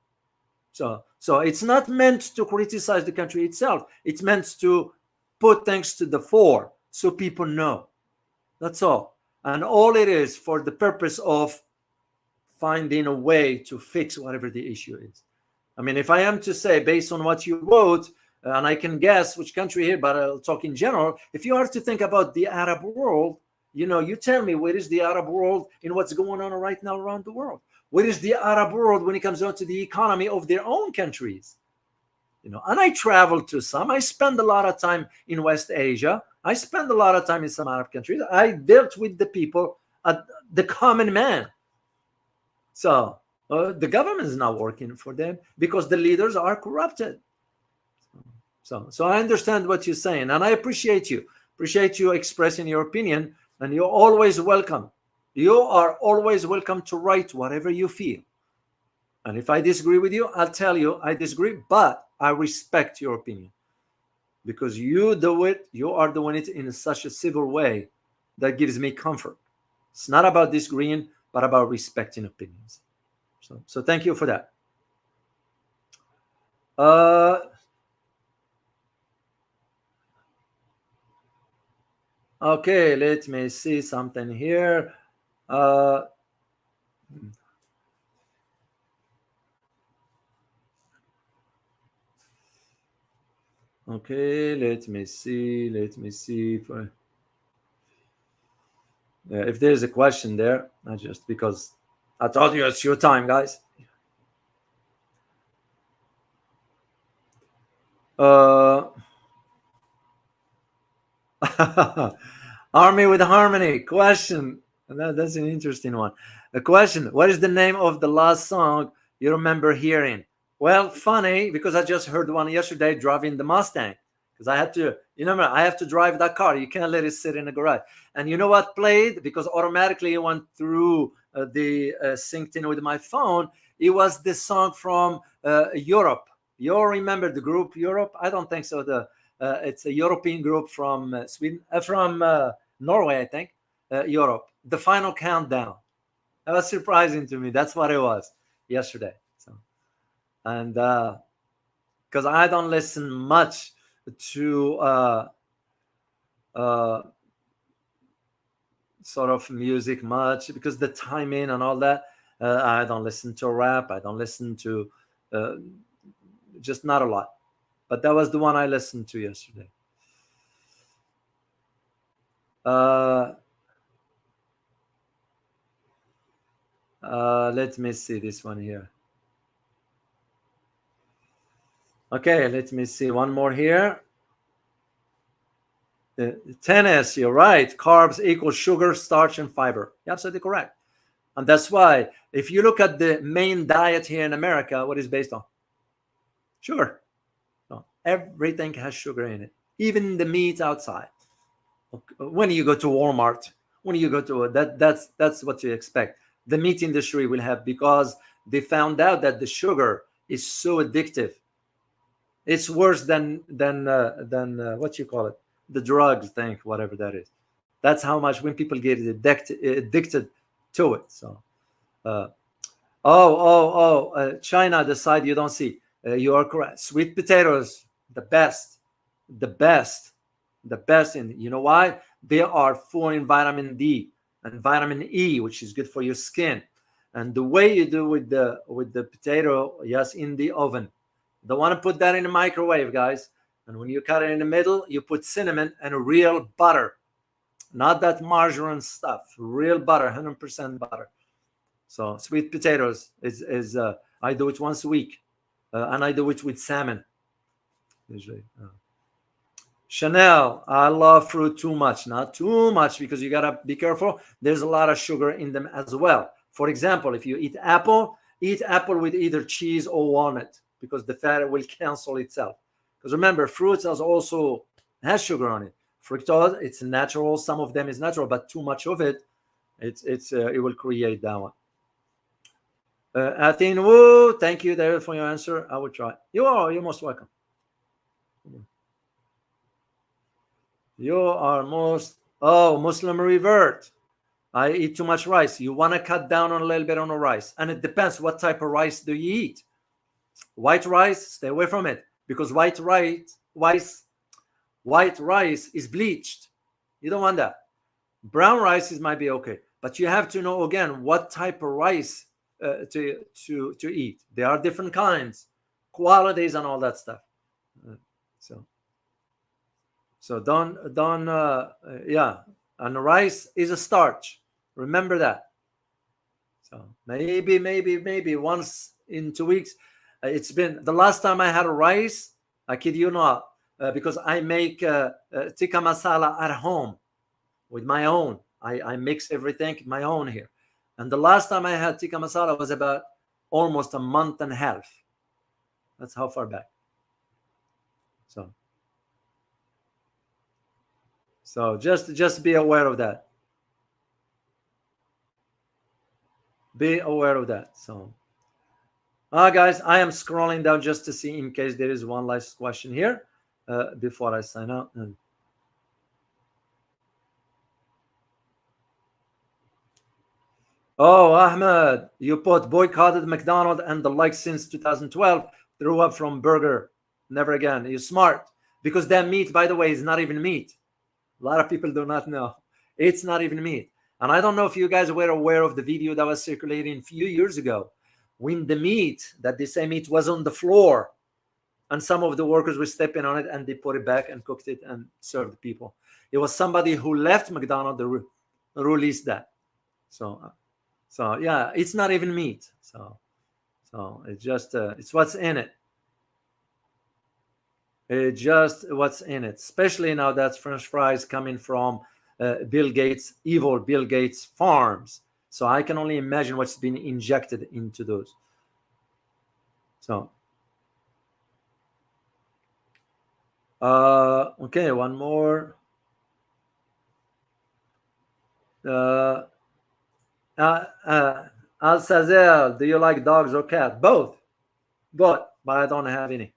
So it's not meant to criticize the country itself. It's meant to put things to the fore so people know. That's all. And all it is for the purpose of finding a way to fix whatever the issue is. I mean, if I am to say, based on what you wrote, and I can guess which country here, but I'll talk in general. If you are to think about the Arab world, you tell me, where is the Arab world in what's going on right now around the world? Where is the Arab world when it comes down to the economy of their own countries? And I travel to some. I spend a lot of time in West Asia. I spend a lot of time in some Arab countries. I dealt with the people, the common man. So the government is not working for them because the leaders are corrupted. So I understand what you're saying, and I appreciate you. Appreciate you expressing your opinion, and you're always welcome. You are always welcome to write whatever you feel. And if I disagree with you, I'll tell you I disagree, but I respect your opinion because you do it, you are doing it in such a civil way that gives me comfort. It's not about disagreeing, but about respecting opinions. So thank you for that. Okay, let me see something here. Okay, let me see. Let me see if there's a question there. Not just because I told you it's your time, guys. Army with Harmony. Question. That's an interesting one. A question. What is the name of the last song you remember hearing? Well, funny because I just heard one yesterday driving the Mustang. Because I had to, I have to drive that car. You can't let it sit in the garage. And you know what played? Because automatically it went through the synced in with my phone. It was the song from Europe. You all remember the group Europe? I don't think so. It's a European group from Sweden, from Norway, I think. Europe. The Final Countdown. That was surprising to me. That's what it was yesterday. So, and because I don't listen much to sort of music much because the timing and all that. I don't listen to rap. I don't listen to just not a lot. But that was the one I listened to yesterday. Let me see this one here. Okay, let me see one more here. Tennis, you're right. Carbs equal sugar, starch, and fiber. You're absolutely correct. And that's why, if you look at the main diet here in America, what is based on? Sugar. No, everything has sugar in it, even the meat outside. When you go to Walmart, when you go to that's what you expect. The meat industry will have, because they found out that the sugar is so addictive. It's worse than what you call it, the drugs thing, whatever that is. That's how much when people get addicted to it. So, China, the side you don't see. You are correct. Sweet potatoes, the best, the best, the best. And you know why? They are full in vitamin D and vitamin E, which is good for your skin. And the way you do with the potato, yes, in the oven. Don't want to put that in the microwave, guys. And when you cut it in the middle, you put cinnamon and real butter, not that margarine stuff. Real butter, 100% butter. So sweet potatoes is I do it once a week, and I do it with salmon usually. Chanel, I love fruit too much, not too much, because you gotta be careful. There's a lot of sugar in them as well. For example, if you eat apple with either cheese or walnut, because the fat will cancel itself. Because remember, fruits has sugar on it. Fructose, it's natural. Some of them is natural, but too much of it, it will create that one. Athene, woo, thank you, David, for your answer. I will try. You're most welcome. You are Muslim revert. I eat too much rice. You want to cut down on a little bit on the rice. And it depends what type of rice do you eat. White rice, stay away from it, because white rice is bleached. You don't want that. Brown rice might be okay, but you have to know again what type of rice to eat. There are different kinds, qualities, and all that stuff. So don't yeah. And rice is a starch. Remember that. So maybe once in 2 weeks. It's been the last time I had a rice. I kid you not, because I make tikka masala at home with my own. I mix everything my own here. And the last time I had tikka masala was about almost a month and a half. That's how far back. So just be aware of that. Be aware of that. So, Guys, I am scrolling down just to see in case there is one last question here before I sign out. Oh, Ahmed, you put boycotted McDonald's and the like since 2012. Threw up from burger. Never again. You're smart. Because that meat, by the way, is not even meat. A lot of people do not know. It's not even meat. And I don't know if you guys were aware of the video that was circulating a few years ago when the meat, that they say meat, was on the floor and some of the workers were stepping on it and they put it back and cooked it and served people. It was somebody who left McDonald's that released that. So yeah, it's not even meat. So it's just it's what's in it. It's just what's in it. Especially now that's French fries coming from Bill Gates, evil Bill Gates farms. So I can only imagine what's been injected into those. So okay, one more. Al-Sazel, do you like dogs or cats? Both, but I don't have any.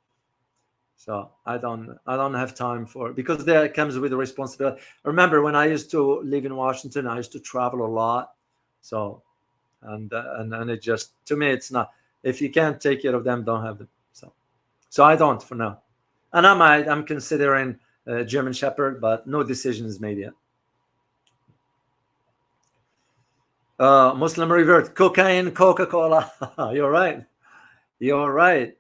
So I don't have time for it because that comes with the responsibility. Remember when I used to live in Washington, I used to travel a lot. So and it just, to me, it's not, if you can't take care of them, don't have them. So I don't for now. And I'm considering German Shepherd, but no decision is made yet. Muslim revert, cocaine, Coca-Cola. You're right. You're right.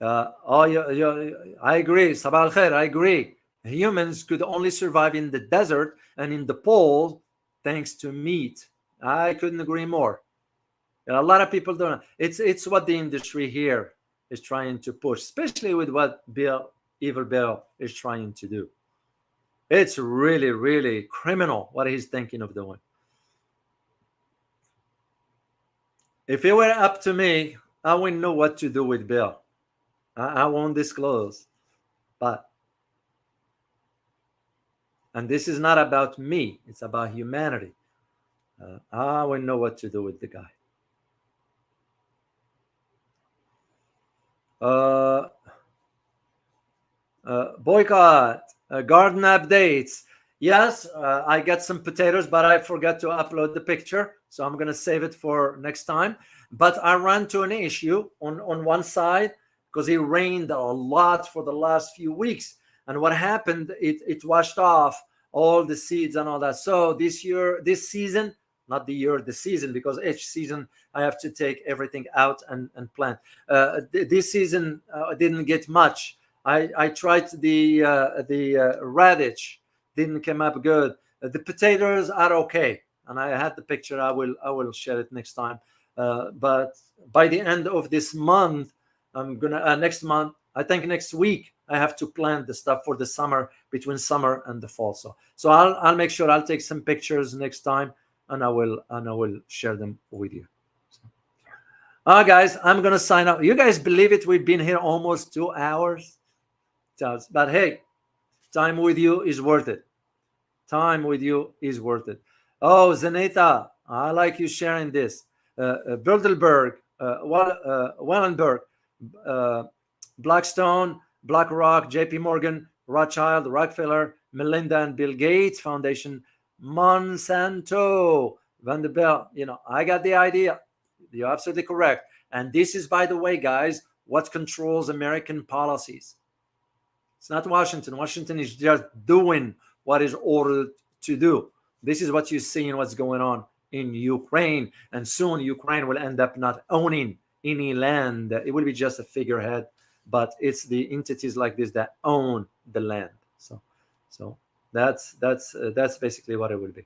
I agree. Sabah al-Khair, I agree. Humans could only survive in the desert and in the poles thanks to meat. I couldn't agree more. A lot of people don't. It's what the industry here is trying to push, especially with what Evil Bill is trying to do. It's really, really criminal what he's thinking of doing. If it were up to me, I wouldn't know what to do with Bill. I won't disclose. And this is not about me. It's about humanity. I wouldn't know what to do with the guy. Boycott. Garden updates. Yes, I got some potatoes, but I forgot to upload the picture. So I'm going to save it for next time. But I ran to an issue on one side because it rained a lot for the last few weeks. And what happened, it washed off all the seeds and all that. So this season, not the year, the season, because each season I have to take everything out and plant. This season didn't get much. I tried the radish, didn't come up good. The potatoes are okay, and I had the picture. I will share it next time. But by the end of this month, I'm gonna next month. I think next week I have to plant the stuff for the summer, between summer and the fall. So I'll make sure I'll take some pictures next time, and I will share them with you. Guys, I'm gonna sign up. You guys believe it? We've been here almost 2 hours. But hey, time with you is worth it. Time with you is worth it. Oh, Zeneta, I like you sharing this. Bilderberg, Wellenberg, Blackstone, BlackRock, JP Morgan, Rothschild, Rockefeller, Melinda and Bill Gates Foundation, Monsanto, Vanderbilt. I got the idea. You're absolutely correct. And this is, by the way, guys, what controls American policies. It's not Washington. Washington is just doing what is ordered to do. This is what you see and what's going on in Ukraine. And soon Ukraine will end up not owning any land. It will be just a figurehead, but it's the entities like this that own the land. So that's basically what it will be.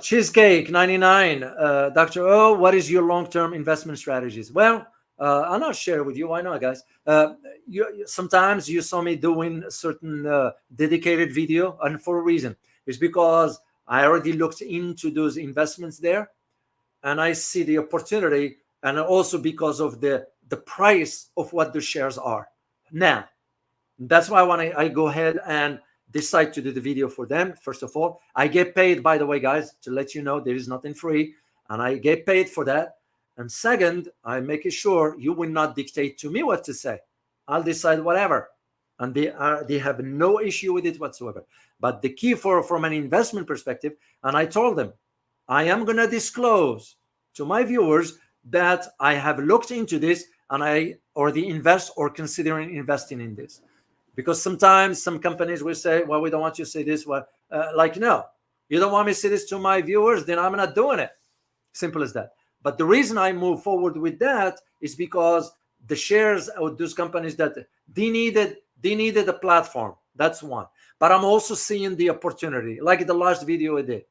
Cheesecake 99. Dr. O, what is your long-term investment strategies? Well, I'll not share with you. Why not, guys? Sometimes you saw me doing certain dedicated video, and for a reason. It's because I already looked into those investments there, and I see the opportunity, and also because of the price of what the shares are now. That's why I go ahead and decide to do the video for them. First of all, I get paid, by the way, guys, to let you know there is nothing free, and I get paid for that. And second, I make sure you will not dictate to me what to say. I'll decide whatever, and they have no issue with it whatsoever. But the key from an investment perspective, and I told them, I am going to disclose to my viewers that I have looked into this, and I already invest or considering investing in this. Because sometimes some companies will say, well, we don't want you to say this. Well, like, no, you don't want me to say this to my viewers, then I'm not doing it. Simple as that. But the reason I move forward with that is because the shares of those companies, that they needed a platform. That's one. But I'm also seeing the opportunity, like the last video I did,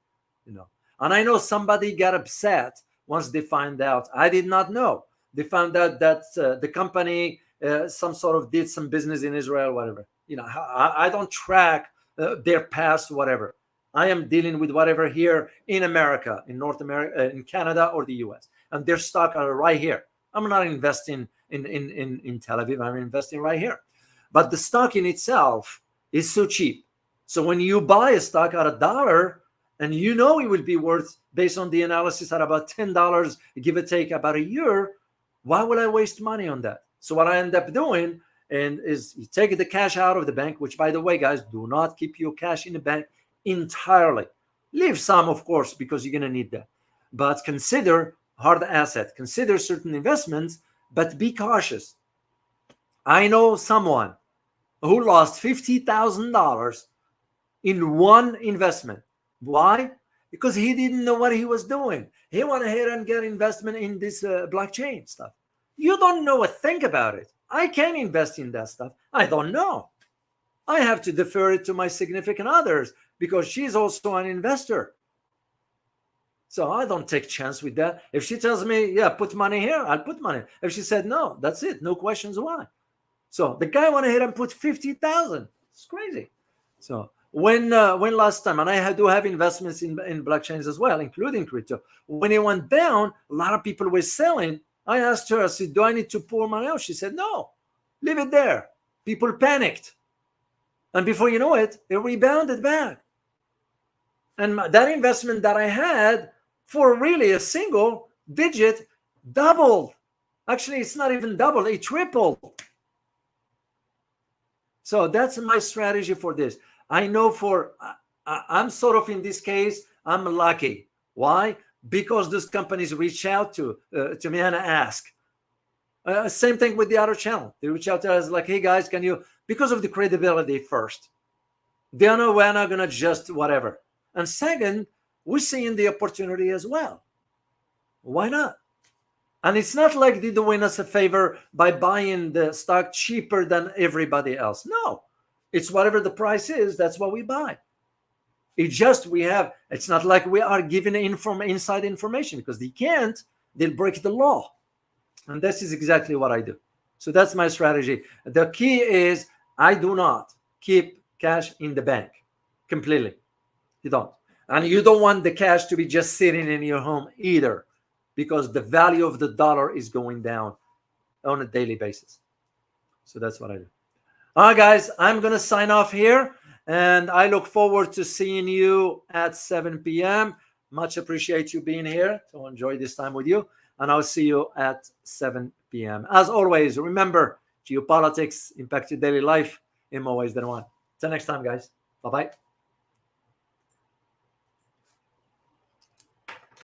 And I know somebody got upset once they find out. I did not know. They found out that the company some sort of did some business in Israel, whatever. I don't track their past, whatever. I am dealing with whatever here in America, in North America, in Canada, or the US. And their stock are right here. I'm not investing in Tel Aviv. I'm investing right here. But the stock in itself is so cheap. So when you buy a stock at $1, and it will be worth, based on the analysis, at about $10, give or take about a year, why would I waste money on that? So what I end up doing is you take the cash out of the bank, which, by the way, guys, do not keep your cash in the bank entirely. Leave some, of course, because you're going to need that. But consider hard asset. Consider certain investments, but be cautious. I know someone who lost $50,000 in one investment. Why? Because he didn't know what he was doing. He went ahead and get investment in this blockchain stuff. You don't know a thing about it. I can't invest in that stuff. I don't know. I have to defer it to my significant others because she's also an investor. So I don't take chance with that. If she tells me, yeah, put money here, I'll put money. If she said no, that's it. No questions why. So the guy went ahead and put 50,000. It's crazy. So when last time, and I do have investments in blockchains as well, including crypto. When it went down, a lot of people were selling. I asked her, I said, do I need to pour money out? She said, no, leave it there. People panicked. And before you know it, it rebounded back. And that investment that I had for really a single digit doubled. Actually, it's not even doubled, it tripled. So that's my strategy for this. I know I'm sort of, in this case, I'm lucky. Why? Because those companies reach out to me and ask. Same thing with the other channel. They reach out to us like, hey guys, can you, because of the credibility first. They know we're not going to just whatever. And second, we're seeing the opportunity as well. Why not? And it's not like they do win us a favor by buying the stock cheaper than everybody else. No, it's whatever the price is, that's what we buy. It's not like we are giving inside information, because they can't, they'll break the law. And this is exactly what I do. So that's my strategy. The key is I do not keep cash in the bank completely. You don't. And you don't want the cash to be just sitting in your home either, because the value of the dollar is going down on a daily basis. So that's what I do. All right, guys, I'm going to sign off here. And I look forward to seeing you at 7 p.m. Much appreciate you being here to enjoy this time with you. And I'll see you at 7 p.m. As always, remember, geopolitics impact your daily life in more ways than one. Till next time, guys. Bye-bye.